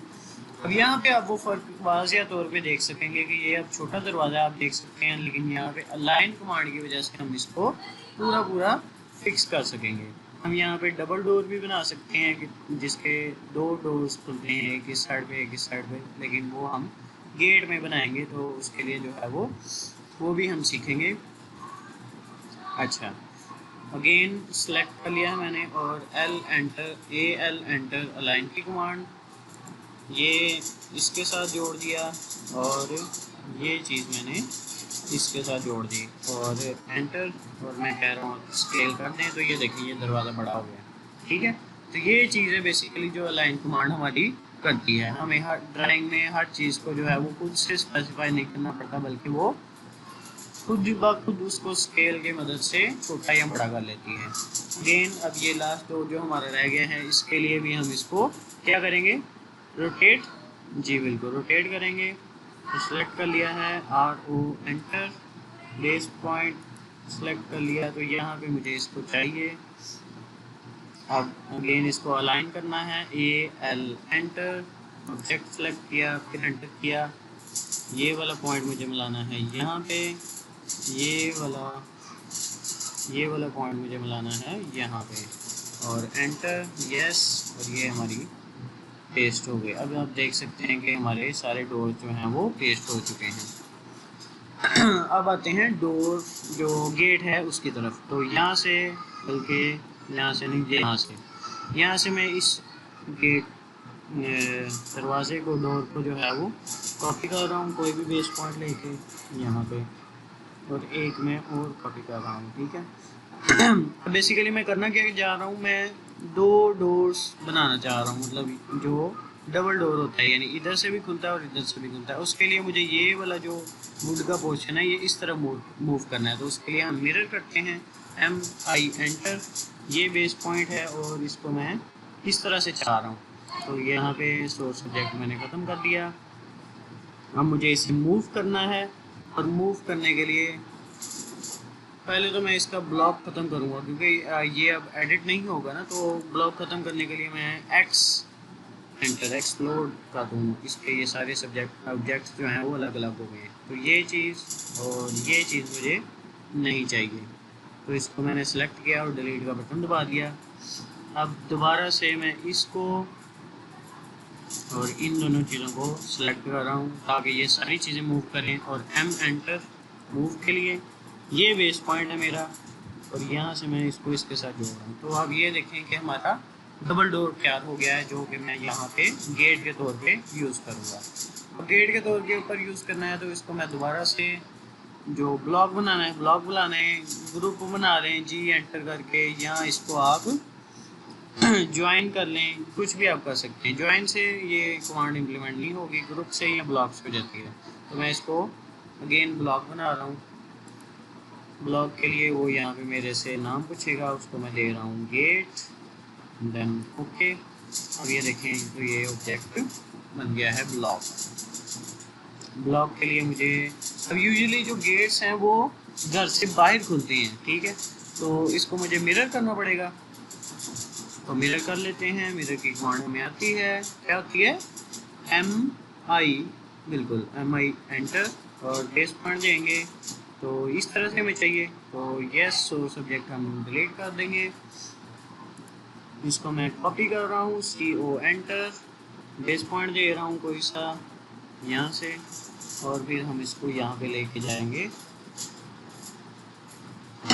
यहाँ पे आप वो फ़र्क वाज़िया तौर पे देख सकेंगे कि ये अब छोटा दरवाज़ा आप देख सकते हैं, लेकिन यहाँ पे अलाइन कमांड की वजह से हम इसको पूरा फिक्स कर सकेंगे। हम यहाँ पे डबल डोर भी बना सकते हैं कि जिसके 2 डोर्स खुलते हैं, एक इस साइड पे एक इस साइड पे, लेकिन वो हम गेट में बनाएंगे, तो उसके लिए जो है वो भी हम सीखेंगे। अच्छा, अगेन सेलेक्ट कर लिया मैंने और L enter, AL enter align की कमांड, ये इसके साथ जोड़ दिया और ये चीज़ मैंने इसके साथ जोड़ दी और एंटर, और मैं कह रहा हूँ स्केल कर दें, तो ये देखिए ये दरवाज़ा बड़ा हो गया। ठीक है, तो ये चीज़ है बेसिकली जो अलाइन कमांड हमारी करती है। हमें हर ड्राइंग में हर चीज़ को जो है वो खुद से स्पेसिफाई नहीं करना पड़ता, बल्कि वो खुद ब खुद उसको स्केल की मदद से छोटा या बड़ा कर लेती है। अगेन अब ये लास्ट डोर जो हमारा रह गया है, इसके लिए भी हम इसको क्या करेंगे, रोटेट, जी बिल्कुल रोटेट करेंगे। तो सेलेक्ट कर लिया है RO enter, base point select कर लिया, तो यहाँ पे मुझे इसको चाहिए। अब अगेन इसको अलाइन करना है, AL एंटर, ऑब्जेक्ट सेलेक्ट किया, फिर एंटर किया, ये वाला पॉइंट मुझे मिलाना है यहाँ पे, ये वाला पॉइंट मुझे मिलाना है यहाँ पे, और एंटर, यस, और ये हमारी पेस्ट हो गए। अब आप देख सकते हैं कि हमारे सारे डोर जो हैं वो पेस्ट हो चुके हैं। अब आते हैं डोर जो गेट है उसकी तरफ। तो यहाँ से, बल्कि यहाँ से नहीं, यहाँ से मैं इस गेट दरवाजे को, डोर को जो है वो कॉपी कर रहा हूँ, कोई भी बेस पॉइंट लेके यहाँ पे, और एक मैं और कॉपी कर रहा हूँ। ठीक है, बेसिकली मैं करना क्या जा रहा हूँ, मैं 2 डोर्स बनाना चाह रहा हूँ, मतलब जो डबल डोर होता है, यानी इधर से भी खुलता है और इधर से भी खुलता है। उसके लिए मुझे ये वाला जो वुड का पोर्शन है ये इस तरह मूव करना है, तो उसके लिए हम मिरर करते हैं, MI एंटर, ये बेस पॉइंट है और इसको मैं इस तरह से चाह रहा हूँ। तो यहाँ पे सोर्स सब्जेक्ट मैंने ख़त्म कर दिया। अब मुझे इसे मूव करना है, और मूव करने के लिए पहले तो मैं इसका ब्लॉक ख़त्म करूँगा, क्योंकि ये अब एडिट नहीं होगा ना, तो ब्लॉक ख़त्म करने के लिए मैं X एंटर, एक्सप्लोर कर दूँ, इस पर ये सारे ऑब्जेक्ट्स जो हैं वो अलग अलग हो गए। तो ये चीज़ और ये चीज़ मुझे नहीं चाहिए, तो इसको मैंने सेलेक्ट किया और डिलीट का बटन दबा दिया। अब दोबारा से मैं इसको और इन दोनों चीज़ों को सेलेक्ट कर रहा हूँ ताकि ये सारी चीज़ें मूव करें, और M एंटर मूव के लिए, ये बेस पॉइंट है मेरा, और यहाँ से मैं इसको इसके साथ जोड़ रहा हूँ। तो अब ये देखें कि हमारा डबल डोर तैयार हो गया है, जो कि मैं यहाँ पे गेट के तौर पे यूज़ करूँगा। और गेट के तौर के ऊपर यूज़ करना है, तो इसको मैं दोबारा से जो ब्लॉक बनाना है, ब्लॉक बनाना है, ग्रुप बना रहे हैं जी एंटर करके, या इसको आप ज्वाइन कर लें, कुछ भी आप कर सकते हैं। ज्वाइन से ये कमांड इम्प्लीमेंट नहीं होगी, ग्रुप से या ब्लॉक्स हो जाती है। तो मैं इसको अगेन ब्लॉक बना रहा हूँ। ब्लॉक के लिए वो यहाँ पे मेरे से नाम पूछेगा, उसको मैं दे रहा हूँ गेट, देन ओके। अब ये देखें तो ये ऑब्जेक्ट बन गया है ब्लॉक। ब्लॉक के लिए मुझे अब यूजुअली जो गेट्स हैं वो घर से बाहर खुलते हैं, ठीक है, तो इसको मुझे मिरर करना पड़ेगा। तो मिरर कर लेते हैं। मिरर की कमांड में आती है, क्या होती है, MI, बिल्कुल MI एंटर, और बेस पॉइंट देंगे। तो इस तरह से हमें चाहिए, तो यस, सो सब्जेक्ट हम डिलीट कर देंगे। इसको मैं कॉपी कर रहा हूँ, CO एंटर, बेस पॉइंट दे रहा हूँ कोई सा यहाँ से, और फिर हम इसको यहाँ पे लेके जाएंगे।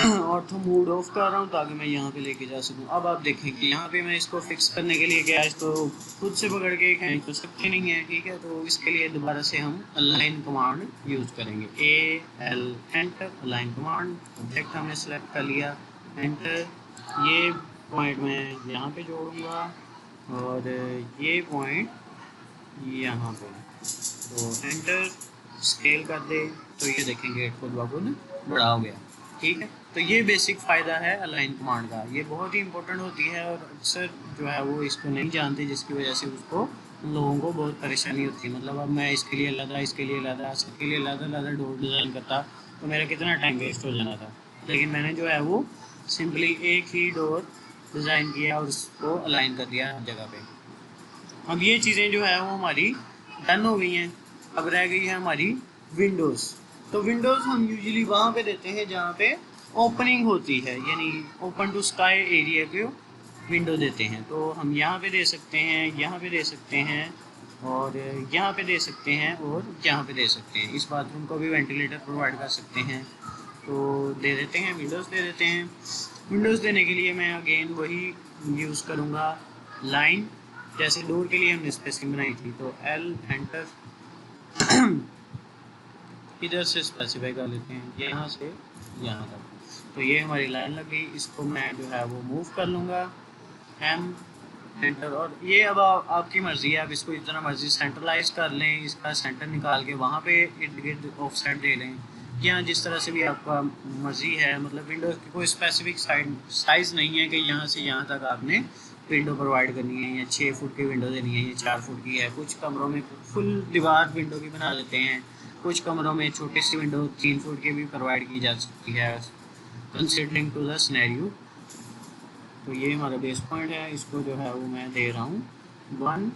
ऑर्थो मूड ऑफ कर रहा हूँ ताकि मैं यहाँ पे लेके जा सकूँ। अब आप देखें कि यहाँ पे मैं इसको फिक्स करने के लिए क्या, इसको खुद से पकड़ के खींच तो सकते नहीं है, ठीक है। तो इसके लिए दोबारा से हम अलाइन कमांड यूज़ करेंगे, AL enter, align command. Object हमने सेलेक्ट कर लिया, एंटर। ये पॉइंट मैं यहाँ पे जोड़ूँगा और ये पॉइंट यहाँ पे, तो एंटर, स्केल कर दे, तो ये देखेंगे खुद ब खुद बड़ा हो गया, ठीक है। तो ये बेसिक फ़ायदा है अलाइन कमांड का, ये बहुत ही इंपॉर्टेंट होती है और अक्सर जो है वो इसको नहीं जानते, जिसकी वजह से उसको लोगों को बहुत परेशानी होती है। मतलब अब मैं इसके लिए अलग, इसके लिए अलग, सबके लिए अलग डोर डिज़ाइन करता तो मेरा कितना टाइम वेस्ट हो जाना था। लेकिन मैंने जो है वो सिंपली एक ही डोर डिज़ाइन किया और उसको अलाइन कर दिया हर जगह पे। अब ये चीज़ें जो है वो हमारी डन हो गई हैं। अब रह गई है हमारी विंडोज़। तो विंडोज़ हम यूजुअली वहाँ पे देते हैं जहाँ पे ओपनिंग होती है, यानी ओपन टू स्काई एरिया को विंडो देते हैं। तो हम यहाँ पे दे सकते हैं, यहाँ पे दे सकते हैं, और यहाँ पे दे सकते हैं, और यहाँ पे दे सकते हैं। इस बाथरूम को भी वेंटिलेटर प्रोवाइड कर सकते हैं, तो दे देते हैं, विंडोज़ दे देते हैं। विंडोज़ देने के लिए मैं अगेन वही यूज़ करूँगा, लाइन, जैसे डोर के लिए हमने स्पेसिंग बनाई थी, तो L एंटर, इधर से स्पेसिफाई कर लेते हैं, यहाँ से यहाँ तक। तो ये हमारी लाइन लग गई। इसको मैं जो है वो मूव कर लूँगा, M एंटर, और ये अब आपकी मर्ज़ी है, आप इसको जितना मर्ज़ी सेंट्रलाइज कर लें, इसका सेंटर निकाल के वहाँ पे इर्द गिर्द ऑफसेट दे लें, या जिस तरह से भी आपका मर्ज़ी है। मतलब विंडोज़ की कोई स्पेसिफिक साइज़ नहीं है कि यहाँ से यहाँ तक आपने विंडो प्रोवाइड करनी है, या 6 फुट की विंडो देनी है, या 4 फुट की है। कुछ कमरों में फुल दीवार विंडो की बना देते हैं, कुछ कमरों में छोटी सी विंडो 3 फुट की भी प्रोवाइड की जा सकती है, कंसिडरिंग टू द सिनेरियो। तो ये हमारा बेस पॉइंट है, इसको जो है वो मैं दे रहा हूँ 1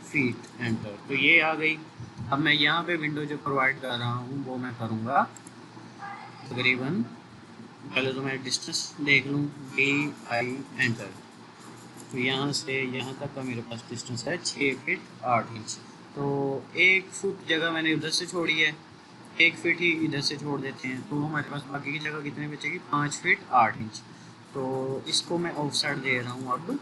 फीट एंटर, तो ये आ गई। अब मैं यहाँ पे विंडो जो प्रोवाइड कर रहा हूँ वो मैं करूँगा तकरीबन, पहले तो मैं डिस्टेंस देख लूँ, DI एंटर। तो यहाँ से यहाँ तक का मेरे पास डिस्टेंस है 6 फीट 8 इंच। तो 1 फुट जगह मैंने उधर से छोड़ी है, 1 फीट ही इधर से छोड़ देते हैं, तो हमारे पास बाकी की जगह कितनी बचेगी, 5 फीट 8 इंच। तो इसको मैं ऑफसेट दे रहा हूँ अब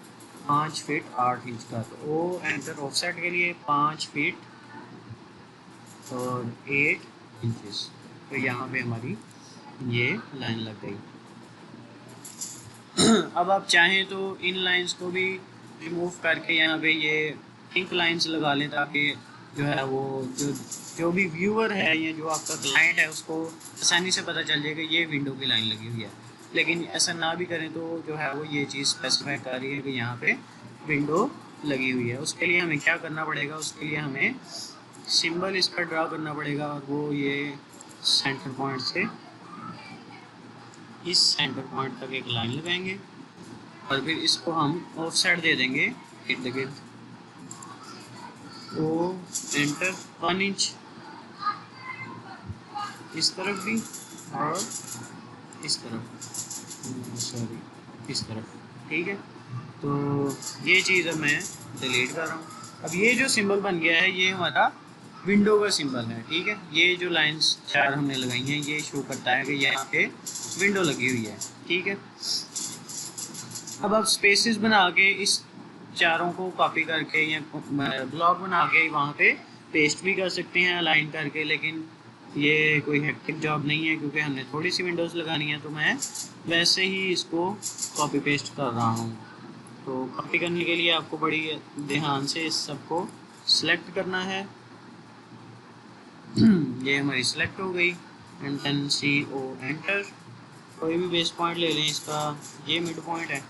5 फीट 8 इंच का। तो ओ एंटर, ऑफसेट के लिए 5 फीट और 8 इंचेस। तो यहाँ पे हमारी ये लाइन लग गई। अब आप चाहें तो इन लाइंस को भी रिमूव करके यहाँ पे ये पिंक लाइंस लगा लें, ताकि जो है वो जो भी व्यूअर है या जो आपका क्लाइंट है उसको आसानी से पता चल जाएगा ये विंडो की लाइन लगी हुई है। लेकिन ऐसा ना भी करें तो जो है वो ये चीज़ स्पेसिफाई कर रही है कि यहाँ पे विंडो लगी हुई है। उसके लिए हमें क्या करना पड़ेगा, उसके लिए हमें सिंबल इस पर ड्रा करना पड़ेगा, और वो ये सेंटर पॉइंट से इस सेंटर पॉइंट तक एक लाइन लगाएंगे, और फिर इसको हम ऑफसेट दे देंगे इर्द गिर्द, ओ एंटर 1 इंच इस तरफ भी और इस तरफ, सॉरी इस तरफ, ठीक है। तो ये चीज़ अब मैं डिलीट कर रहा हूँ। अब ये जो सिंबल बन गया है ये हमारा विंडो का सिंबल है, ठीक है। ये जो लाइंस 4 हमने लगाई हैं ये शो करता है कि यहाँ पे विंडो लगी हुई है, ठीक है। अब आप स्पेसेस बना के इस चारों को कॉपी करके या ब्लॉक बना के वहाँ पे पेस्ट भी कर सकते हैं अलाइन करके, लेकिन ये कोई हेक्टिक जॉब नहीं है क्योंकि हमने थोड़ी सी विंडोज़ लगानी है, तो मैं वैसे ही इसको कॉपी पेस्ट कर रहा हूँ। तो कॉपी करने के लिए आपको बड़ी ध्यान से इस सबको सिलेक्ट करना है। ये हमारी सिलेक्ट हो गई एंड देन CO एंटर। कोई भी बेस पॉइंट ले लें इसका, ये मिड पॉइंट है।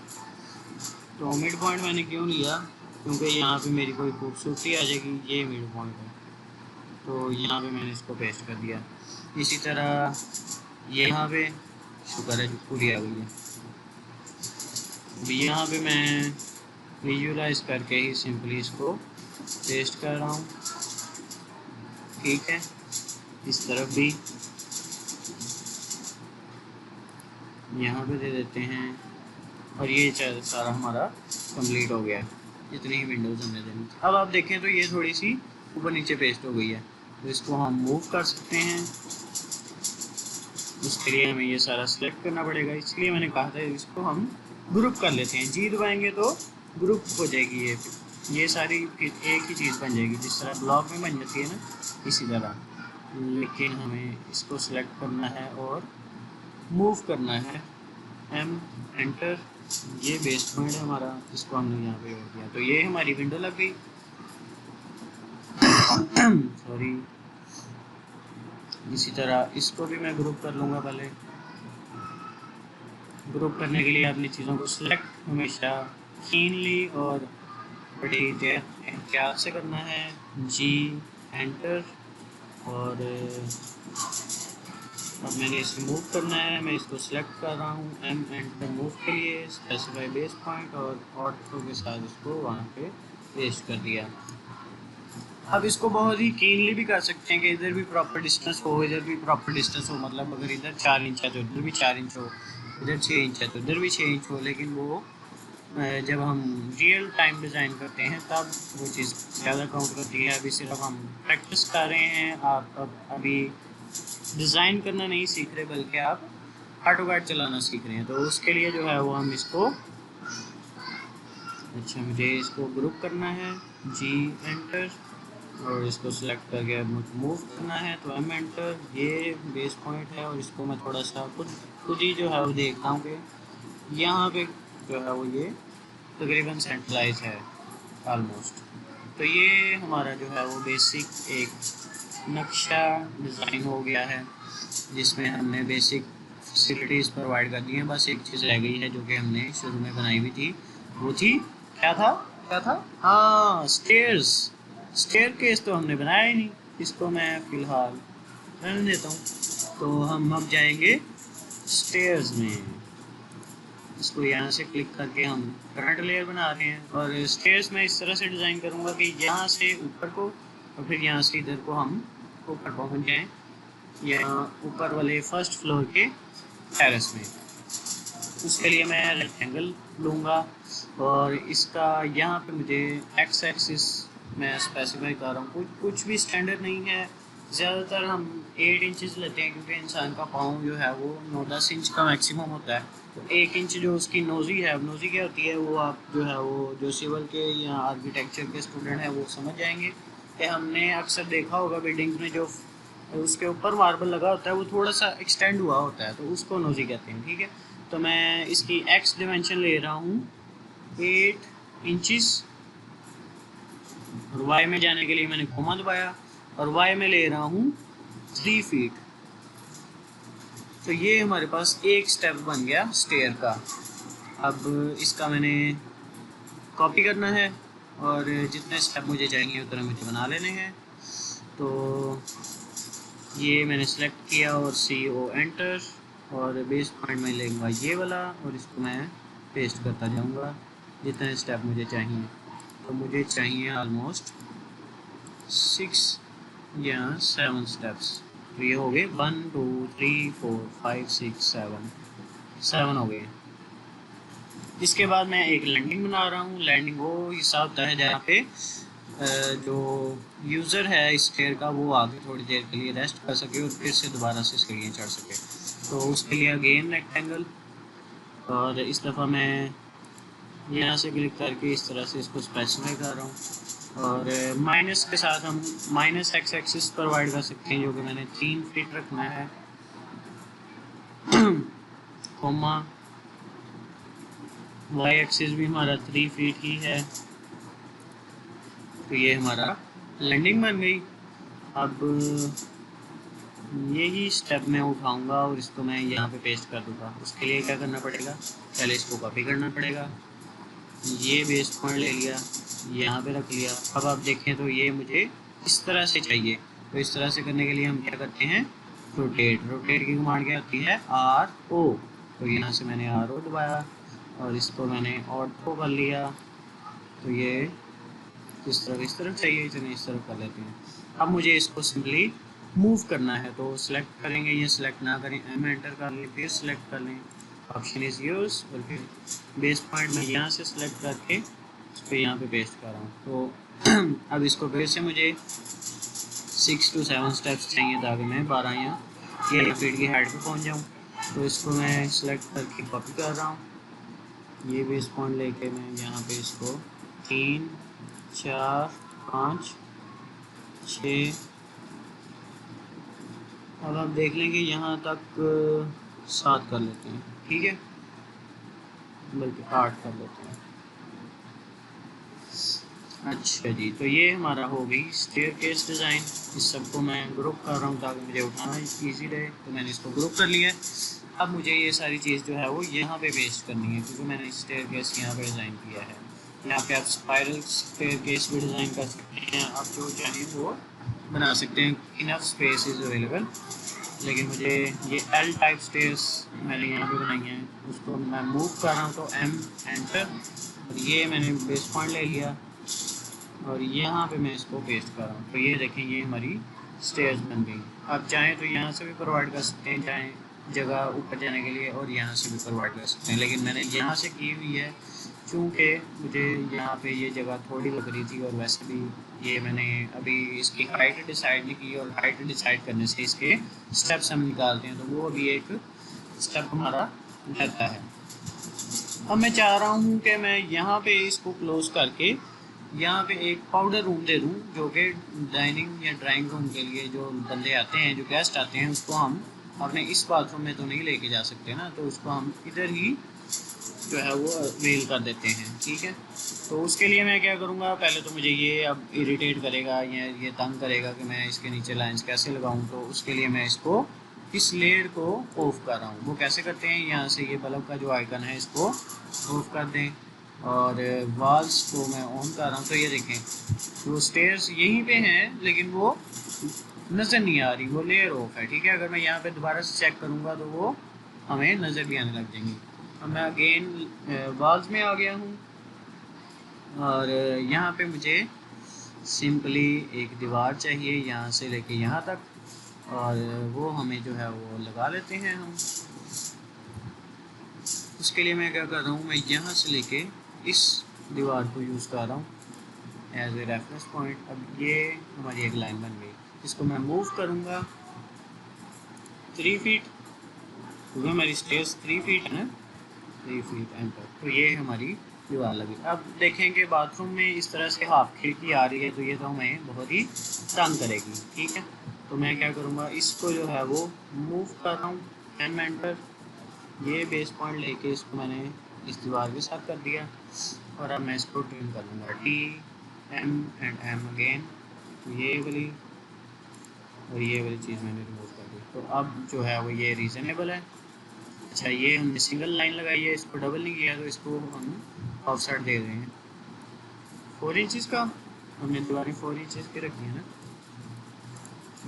तो मिड पॉइंट मैंने क्यों लिया, क्योंकि यहाँ पे मेरी कोई खूबसूरती आ जाएगी, ये मिड पॉइंट है, तो यहाँ पे मैंने इसको पेस्ट कर दिया। इसी तरह यहाँ पे शुक्र है पूरी आ गई है। अभी यहाँ पे मैं विजुलाइज करके ही सिंपली इसको पेस्ट कर रहा हूँ। ठीक है, इस तरफ भी यहाँ पे दे देते हैं और ये सारा हमारा कंप्लीट हो गया है, जितनी ही विंडोज़ हमने देनी थी। अब आप देखें तो ये थोड़ी सी ऊपर नीचे पेस्ट हो गई है, तो इसको हम मूव कर सकते हैं। उसके लिए हमें ये सारा सिलेक्ट करना पड़ेगा, इसलिए मैंने कहा था इसको हम ग्रुप कर लेते हैं। जी दबाएंगे तो ग्रुप हो जाएगी ये सारी एक ही चीज़ बन जाएगी, जिस तरह ब्लॉक में बन जाती है ना, इसी तरह। लेकिन हमें इसको सिलेक्ट करना है और मूव करना है, M एंटर। ये बेस पॉइंट है हमारा, इसको हमने यहाँ पे जोड़ दिया, तो ये हमारी विंडो लग गई। सॉरी। इसी तरह इसको भी मैं ग्रुप कर लूँगा। पहले ग्रुप करने के लिए अपनी चीज़ों को सिलेक्ट हमेशा कीनली और बड़ी एहतियात से करना है। G enter. और अब मैंने इसे मूव करना है, मैं इसको सिलेक्ट कर रहा हूँ M एंटर मूव के लिए, स्पेसिफाई बेस पॉइंट और ऑटो के साथ इसको वहाँ पे पेस्ट कर दिया। अब इसको बहुत ही कीनली भी कर सकते हैं कि इधर भी प्रॉपर डिस्टेंस हो, इधर भी प्रॉपर डिस्टेंस हो। मतलब अगर इधर 4 इंच है तो इधर भी 4 इंच हो, इधर 6 इंच है तो इधर भी 6 इंच हो। लेकिन वो जब हम रियल टाइम डिज़ाइन करते हैं तब वो चीज़ ज़्यादा काउंट करती है। अभी सिर्फ हम प्रैक्टिस कर रहे हैं, आप अभी डिज़ाइन करना नहीं सीख रहे, बल्कि आप ऑटोकैड चलाना सीख रहे हैं। तो उसके लिए जो है वो हम इसको, अच्छा मुझे इसको ग्रुप करना है, G एंटर। और इसको सिलेक्ट करके मूव करना है तो M एंटर। ये बेस पॉइंट है और इसको मैं थोड़ा सा खुद ही जो है वो देखता हूँ कि यहाँ पे जो है वो ये तकरीबन सेंट्रलाइज है ऑलमोस्ट। तो ये हमारा जो है वो बेसिक एक नक्शा डिज़ाइन हो गया है, जिसमें हमने बेसिक फैसिलिटीज़ प्रोवाइड कर दी हैं। बस एक चीज़ रह गई है जो कि हमने शुरू में बनाई हुई थी, वो थी क्या था, हाँ स्टेयर्स। स्टेयर केस तो हमने बनाया ही नहीं, इसको मैं फ़िलहाल रहने देता हूँ। तो हम अब जाएंगे स्टेयर्स में। इसको यहाँ से क्लिक करके हम करंट लेयर बना रहे हैं और स्टेयर्स में इस तरह से डिज़ाइन करूँगा कि यहाँ से ऊपर को और फिर यहाँ से इधर को हम ऊपर पहुँच जाएँ, यहाँ ऊपर वाले फर्स्ट फ्लोर के टेरेस में। उसके लिए मैं रेक्टेंगल लूँगा और इसका यहाँ पे मुझे एक्स एक्सिस मैं स्पेसिफाई कर रहा हूँ। कुछ भी स्टैंडर्ड नहीं है, ज़्यादातर हम 8 इंचज़ लेते हैं क्योंकि इंसान का पाँव जो है वो 9-10 इंच का मैक्सिमम होता है। तो 1 इंच जो उसकी नोज़ी है, नोज़ी क्या होती है वो आप जो है वो जो सिविल के या आर्किटेक्चर के स्टूडेंट हैं वो समझ जाएंगे कि हमने अक्सर देखा होगा बिल्डिंग्स में जो उसके ऊपर मार्बल लगा होता है वो थोड़ा सा एक्सटेंड हुआ होता है, तो उसको नोज़ी कहते हैं। ठीक है, तो मैं इसकी एक्स डिमेंशन ले रहा हूँ 8 इंचज़ और वाई में जाने के लिए मैंने कोमा दबाया और वाई में ले रहा हूँ 3 फीट। तो ये हमारे पास एक स्टेप बन गया स्टेयर का। अब इसका मैंने कॉपी करना है और जितने स्टेप मुझे चाहिए उतना मुझे बना लेने हैं। तो ये मैंने सेलेक्ट किया और CO एंटर और बेस पॉइंट में लेंगा ये वाला और इसको मैं पेस्ट करता जाऊंगा जितने स्टेप मुझे चाहिए। तो मुझे चाहिए ऑलमोस्ट 6 या 7 स्टेप्स। तो ये हो गए 1 2 3 4 5 6 7 हो गए। इसके बाद मैं एक लैंडिंग बना रहा हूँ। लैंडिंग वो हिस्सा होता है जहाँ पे जो यूज़र है इस स्टेयर का वो आगे थोड़ी देर के लिए रेस्ट कर सके और फिर से दोबारा से सीढ़ियाँ चढ़ सके। तो उसके लिए अगेन रेक्टेंगल और इस दफ़ा मैं यहाँ से क्लिक करके इस तरह से इसको स्पेसिफाई कर रहा हूँ और माइनस के साथ हम माइनस एक्स एक्सिस प्रोवाइड कर सकते हैं, जो कि मैंने 3 फीट रखना है, कोमा वाई एक्सिस भी हमारा 3 फीट ही है। तो ये हमारा लैंडिंग बन गई। अब यही स्टेप मैं उठाऊंगा और इसको मैं यहाँ पे पेस्ट कर दूंगा। उसके लिए क्या करना पड़ेगा, पहले इसको कॉपी करना पड़ेगा। ये बेस पॉइंट ले लिया, यहाँ पे रख लिया। अब आप देखें तो ये मुझे इस तरह से चाहिए। तो इस तरह से करने के लिए हम क्या करते हैं, रोटेट। रोटेट की कमांड क्या आती है, RO। तो यहाँ से मैंने RO दबाया और इसको मैंने ऑर्थो कर लिया। तो ये इस तरफ चाहिए, इसे इस तरफ कर लेते हैं। अब मुझे इसको सिंपली मूव करना है, तो सिलेक्ट करेंगे, ये सिलेक्ट ना करें, M एंटर कर लें, फिर सिलेक्ट कर लें, ऑप्शन इज यूज, और फिर बेस पॉइंट में यहाँ से सिलेक्ट करके इसको यहाँ पे पेस्ट कर रहा हूँ। तो अब इसको फिर से मुझे 6 to 7 स्टेप्स चाहिए ताकि मैं 12 या 13 फीट की हाइट पे पहुँच जाऊँ। तो इसको मैं सिलेक्ट करके कॉपी कर रहा हूँ। ये बेस पॉइंट लेके मैं यहाँ पे इसको 3 4 5 6, अब आप देख लेंगे यहाँ तक 7 कर लेते हैं, ठीक है, बल्कि 8 कर लेते हैं। अच्छा जी, तो ये हमारा हो गई स्टेयरकेस डिज़ाइन। इस सबको मैं ग्रुप कर रहा हूँ ताकि मुझे उठाना इजी रहे। तो मैंने इसको ग्रुप कर लिया। अब मुझे ये सारी चीज़ जो है वो यहाँ पे पेस्ट करनी है, क्योंकि मैंने स्टेयरकेस यहाँ पे डिज़ाइन किया है। यहाँ पे आप स्पाइरल स्टेयरकेस भी डिज़ाइन कर सकते हैं, आप जो चाहें वो बना सकते हैं। इनफ स्पेस इज़ अवेलेबल, लेकिन मुझे ये L टाइप स्टेयर्स मैंने यहाँ पे बनाई हैं, उसको मैं मूव कर रहा हूँ। तो M एंटर, और ये मैंने बेस पॉइंट ले लिया और यहाँ पे मैं इसको पेस्ट कर रहा हूँ। तो ये देखें, ये हमारी स्टेयर्स बन गई। आप चाहें तो यहाँ से भी प्रोवाइड कर सकते हैं, चाहें जगह ऊपर जाने के लिए, और यहाँ से भी प्रोवाइड कर सकते हैं, लेकिन मैंने यहाँ से की हुई है क्योंकि मुझे यहाँ पे ये जगह थोड़ी लग रही थी। और वैसे भी ये मैंने अभी इसकी हाइट डिसाइड नहीं की, और हाइट डिसाइड करने से इसके स्टेप्स हम निकालते हैं, तो वो अभी एक स्टेप हमारा रहता है। अब मैं चाह रहा हूँ कि मैं यहाँ पे इसको क्लोज करके यहाँ पे एक पाउडर रूम दे दूँ, जो कि डाइनिंग या ड्राइंग रूम के लिए जो बंदे आते हैं, जो गेस्ट आते हैं, उसको हम अपने इस बाथरूम में तो नहीं लेके जा सकते ना, तो उसको हम इधर ही जो है वो अवेल कर देते हैं, ठीक है। तो उसके लिए मैं क्या करूँगा, पहले तो मुझे ये अब इरिटेट करेगा या ये तंग करेगा कि मैं इसके नीचे लाइंस कैसे लगाऊँ। तो उसके लिए मैं इसको इस लेयर को ऑफ कर रहा हूँ। वो कैसे करते हैं, यहाँ से ये बल्ब का जो आइकन है इसको ऑफ कर दें, और वॉल्स को मैं ऑन कर रहा हूँ। तो ये देखें, वो स्टेयर्स यहीं पे हैं, लेकिन वो नज़र नहीं आ रही, वो लेयर ऑफ है, ठीक है। अगर मैं यहाँ पे दोबारा से चेक करूँगा तो वो हमें नज़र भी आने लग जाएंगी। अब मैं अगेन वॉल्स में आ गया हूँ, और यहाँ पे मुझे सिंपली एक दीवार चाहिए यहाँ से लेके यहाँ तक, और वो हमें जो है वो लगा लेते हैं हम। उसके लिए मैं क्या कर रहा हूँ, मैं यहाँ से लेके इस दीवार को यूज़ कर रहा हूँ एज ए रेफरेंस पॉइंट। अब ये हमारी एक लाइन बन गई, इसको मैं मूव करूँगा 3 फीट, क्योंकि हमारी स्टेयर्स 3 फीट है ना, 3 फीट एंटर। तो ये हमारी दीवार लगी। अब देखें कि बाथरूम में इस तरह से हाफ खिड़की आ रही है, तो ये तो हमें बहुत ही तंग करेगी, ठीक है। तो मैं क्या करूँगा, इसको जो है वो मूव कर रहा हूँ, M एंटर, ये बेस पॉइंट लेके इसको मैंने इस दीवार के साथ कर दिया, और अब मैं इसको ट्रिम कर लूँगा, T M and M again. ये वाली और ये वाली चीज़ मैंने रिमूव कर दी। तो अब जो है वो ये रीज़नेबल है। अच्छा, ये हमने सिंगल लाइन लगाई है, इसको डबल नहीं किया, तो इसको हम ऑफ साइड दे रहे हैं 4 इंचज़ का। हमने दीवारें 4 इंचज़ की रखी है ना,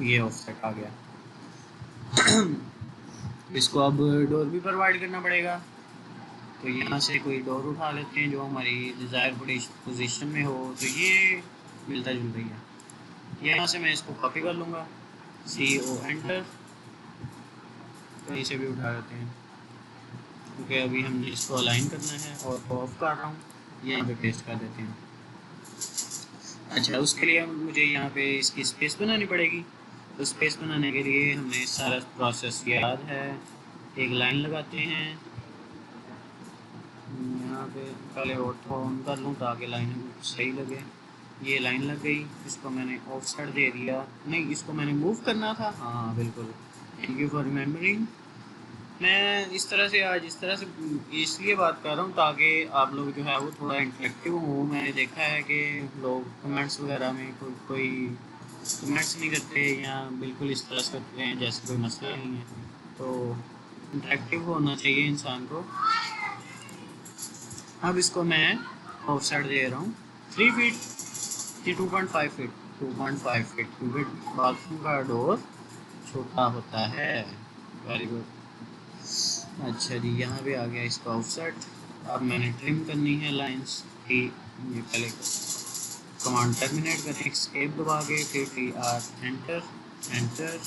ये ऑफ साइड आ गया। इसको अब डोर भी प्रोवाइड करना पड़ेगा, तो यहाँ से कोई डोर उठा लेते हैं जो हमारी डिज़ायर पोजीशन में हो। तो ये मिलता जुल रही है, यहाँ से मैं इसको कॉपी कर लूँगा, CO एंटर, कहीं से भी उठा लेते हैं, क्योंकि अभी हमने इसको अलाइन करना है। और ऑफ कर रहा हूँ, यहाँ पे पेस्ट कर देते हैं। अच्छा, उसके लिए मुझे यहाँ पे इसकी स्पेस बनानी पड़ेगी। तो स्पेस बनाने के लिए हमें सारा प्रोसेस याद है। एक लाइन लगाते हैं यहाँ पे, पहले ऑटो ऑन कर लूँ ताकि लाइन सही लगे। ये लाइन लग गई, इसको मैंने ऑफसेट दे दिया, नहीं इसको मैंने मूव करना था, हाँ बिल्कुल, थैंक यू फॉर रिमेम्बरिंग। मैं इस तरह से आज इस तरह से इसलिए बात कर रहा हूँ ताकि आप लोग जो है वो थोड़ा इंटरेक्टिव हो। मैंने देखा है कि लोग कमेंट्स वगैरह में कोई कमेंट्स नहीं करते या बिल्कुल इस तरह से करते हैं जैसे कोई मसला नहीं है, तो इंटरेक्टिव होना चाहिए इंसान को। अब इसको मैं ऑफसेट दे रहा हूँ 3 फीट या 2.5 फीट, 2.5 फीट, क्योंकि बाथरूम का डोर छोटा होता है। Very good. अच्छा जी, यहाँ पे आ गया इसका ऑफसेट। अब मैंने ट्रिम करनी है लाइंस की। ये पहले कमांड टर्मिनेट करें, एस्केप दबा के, फिर टी आर एंटर, एंटर,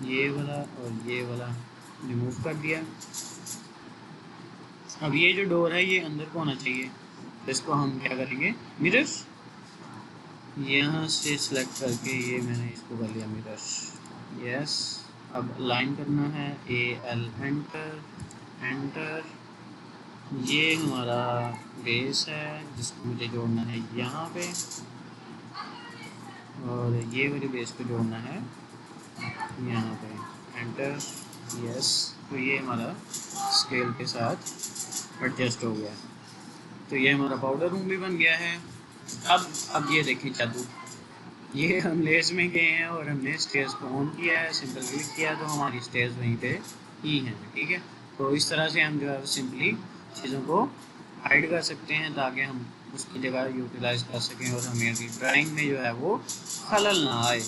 ये वाला और ये वाला रिमूव कर दिया। अब ये जो डोर है ये अंदर को होना चाहिए, तो इसको हम क्या करेंगे, मिरर, यहाँ से सिलेक्ट करके ये मैंने इसको कर लिया मिरर, यस। अब लाइन करना है, ए एल एंटर, एंटर, ये हमारा बेस है जिसको मुझे जोड़ना है यहाँ पे, और ये वाली बेस को जोड़ना है यहाँ पे, एंटर, यस। तो ये हमारा स्केल के साथ एडजस्ट हो गया। तो ये हमारा पाउडर रूम भी बन गया है। अब ये देखिए जादू, ये हम लेस में गए हैं और हमने स्टेज को ऑन किया है, सिंपल क्लिक किया तो हमारी स्टेज वहीं पे ही है, ठीक है। तो इस तरह से हम जो है सिंपली चीज़ों को हाइड कर सकते हैं ताकि हम उसकी जगह यूटिलाइज कर सकें और हमें ड्राइंग में जो है वो खलल ना आए।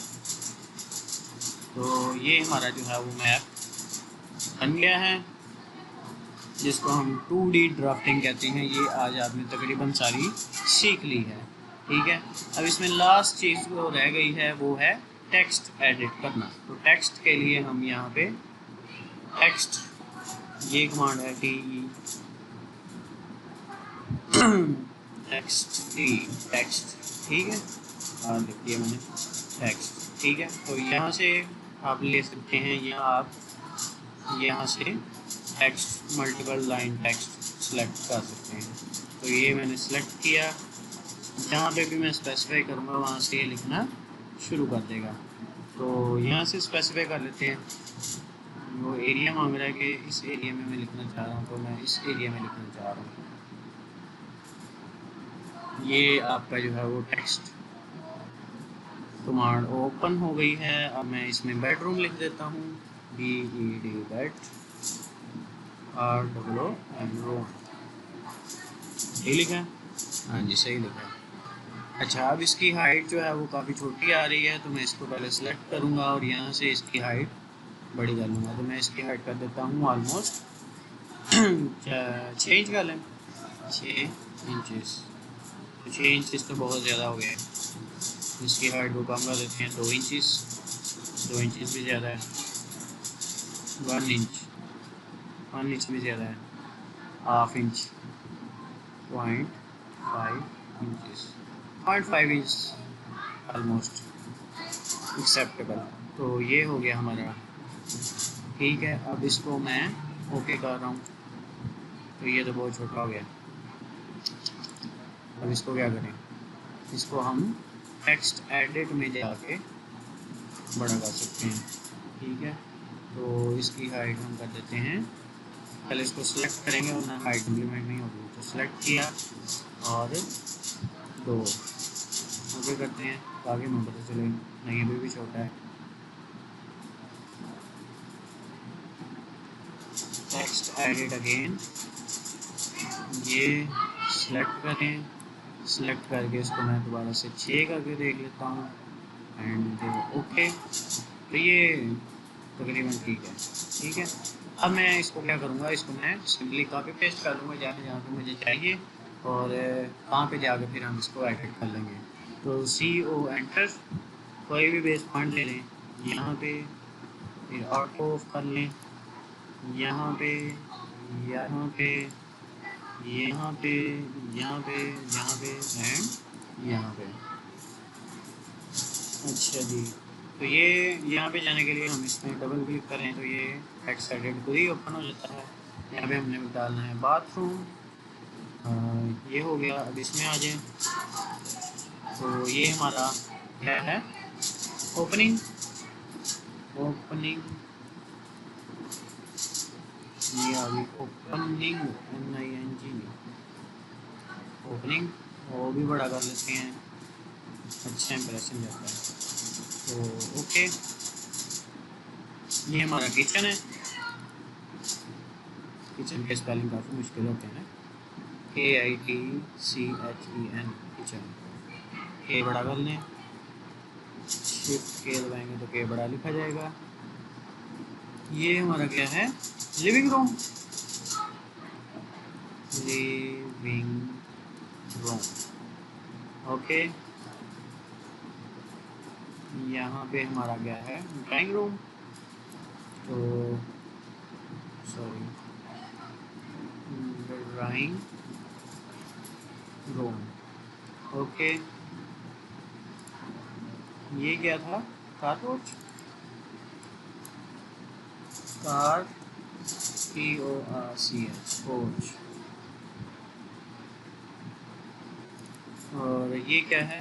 तो ये हमारा जो है वो मैप बन गया है जिसको हम 2D ड्राफ्टिंग कहते हैं। ये आज आपने तकरीबन सारी सीख ली है, ठीक है। अब इसमें लास्ट चीज़ जो रह गई है वो है टेक्स्ट एडिट करना। तो टेक्स्ट के लिए हम यहाँ पे टेक्स्ट, ये कमांड है टी टेक्स्ट, टी टेक्स्ट, ठीक है, और लिखिए मैंने टेक्स्ट, ठीक है। तो यहाँ से आप ले सकते हैं या आप यहाँ से text multiple line text select कर सकते हैं। तो ये मैंने सेलेक्ट किया, जहाँ पे भी मैं स्पेसिफाई करूँगा वहाँ से ये लिखना शुरू कर देगा। तो यहाँ से स्पेसिफाई कर लेते हैं, वो एरिया मांग रहा है कि इस एरिया में मैं लिखना चाह रहा हूँ, तो मैं इस एरिया में लिखना चाह रहा हूँ। ये आपका जो है वो टेक्स्ट कमांड ओपन हो गई है। अब मैं इसमें बेडरूम लिख देता हूँ, BED बेड, ROOM, रूम, सही लिखा है, हाँ जी सही लिखा है। अच्छा, अब इसकी हाइट जो है वो काफ़ी छोटी आ रही है, तो मैं इसको पहले सेलेक्ट करूँगा और यहाँ से इसकी हाइट बड़ी कर लूँगा। तो मैं इसकी हाइट कर देता हूँ ऑलमोस्ट 6 इंच कर लें, 6 इंचज़। तो 6 इंचज़ तो बहुत ज़्यादा हो गया है, इसकी हाइट को कम कर देते हैं 2 इंचज़, 2 इंचज़ भी ज़्यादा है, 1 इंच, 1 इंच भी ज़्यादा है, half inch, 0.5 inches, 0.5 inch almost acceptable. तो ये हो गया हमारा, ठीक है। अब इसको मैं ओके कर रहा हूँ, तो ये तो बहुत छोटा हो गया। अब इसको क्या करें, इसको हम टेक्स्ट एडिट में जाके बड़ा कर सकते हैं, ठीक है। तो इसकी हाइट हम कर देते हैं, पहले इसको सिलेक्ट करेंगे वरना हाइट इम्प्लीमेंट नहीं होगी। तो सिलेक्ट किया और 2 ओके करते हैं ताकि हमें पता चले नहीं अभी भी छोटा है। टेक्स्ट एडिट अगेन, ये सिलेक्ट करें, सिलेक्ट करके इसको मैं दोबारा से 6 करके देख लेता हूँ एंड ओके। तो ये तकरीबन ठीक है, ठीक है। अब मैं इसको क्या करूँगा, इसको मैं सिंपली कॉपी पेस्ट कर लूँगा जहाँ जहाँ पे मुझे चाहिए, और कहाँ पे जाकर फिर हम इसको एडिट कर लेंगे। तो CO एंटर, कोई भी बेस पॉइंट ले लें, यहाँ पे फिर ऑटो ऑफ कर लें, यहाँ पे, यहाँ पे, यहाँ पे, यहाँ पे, यहाँ पे एंड यहाँ पे। अच्छा जी, तो ये यहाँ पे जाने के लिए हम इसमें डबल क्लिक करें तो ये टेक्स्ट एडिट खुद ही ओपन हो जाता है। यहाँ पे हमने डालना है बाथरूम, ये हो गया। अब इसमें आ जाए, तो ये हमारा क्या है, ओपनिंग। ओपनिंग ये आ गई ओपनिंग, NING, ओपनिंग। वो भी बड़ा कर लेते हैं, अच्छा इंप्रेशन जाता है। तो ओके, ये हमारा किचन है। किचन के स्पेलिंग काफ़ी मुश्किल होते हैं, KITCHEN, किचन। के बड़ा कर लें, शिफ्ट के दबाएंगे तो के बड़ा लिखा जाएगा। ये हमारा क्या है, living room. Living room, okay. यहाँ पे हमारा क्या है, ड्राइंग रूम। तो सॉरी, ड्राइंग रूम, ओके। ये क्या था, कारपोर्च, कार PORCH, पोर्च। और ये क्या है,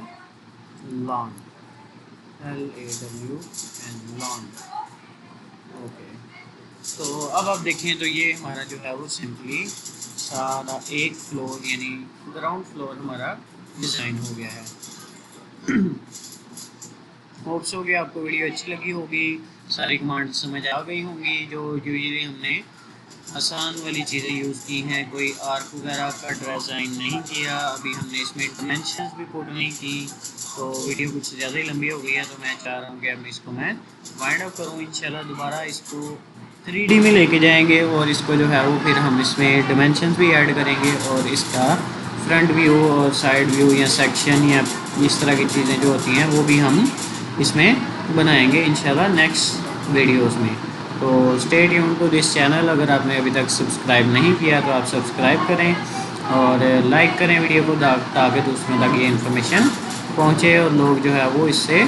लॉन, LAWN, लॉन, ओके। तो अब आप देखें तो ये हमारा जो है वो सिंपली सारा एक फ्लोर यानी ग्राउंड फ्लोर हमारा डिज़ाइन हो गया है। होप्स हो गया आपको वीडियो अच्छी लगी होगी, सारी कमांड समझ आ गई होंगी जो यूजुअली हमने आसान वाली चीज़ें यूज़ की हैं। कोई आर्क वगैरह का डिज़ाइन नहीं किया, अभी हमने इसमें डायमेंशंस भी पुट नहीं की। तो वीडियो कुछ ज़्यादा ही लंबी हो गई है, तो मैं चाह रहा हूँ कि अब इसको मैं वाइंड अप करूँ। इंशाल्लाह दोबारा इसको 3D में लेके जाएंगे और इसको जो है वो फिर हम इसमें डायमेंशंस भी ऐड करेंगे और इसका फ्रंट व्यू और साइड व्यू या सेक्शन या इस तरह की चीज़ें जो होती हैं वो भी हम इसमें बनाएंगे इंशाल्लाह नेक्स्ट वीडियोस में। तो stay tune to this channel. अगर आपने अभी तक सब्सक्राइब नहीं किया तो आप सब्सक्राइब करें और लाइक करें वीडियो को ताकि दूसरों तक ये इन्फॉर्मेशन पहुँचे और लोग जो है वो इससे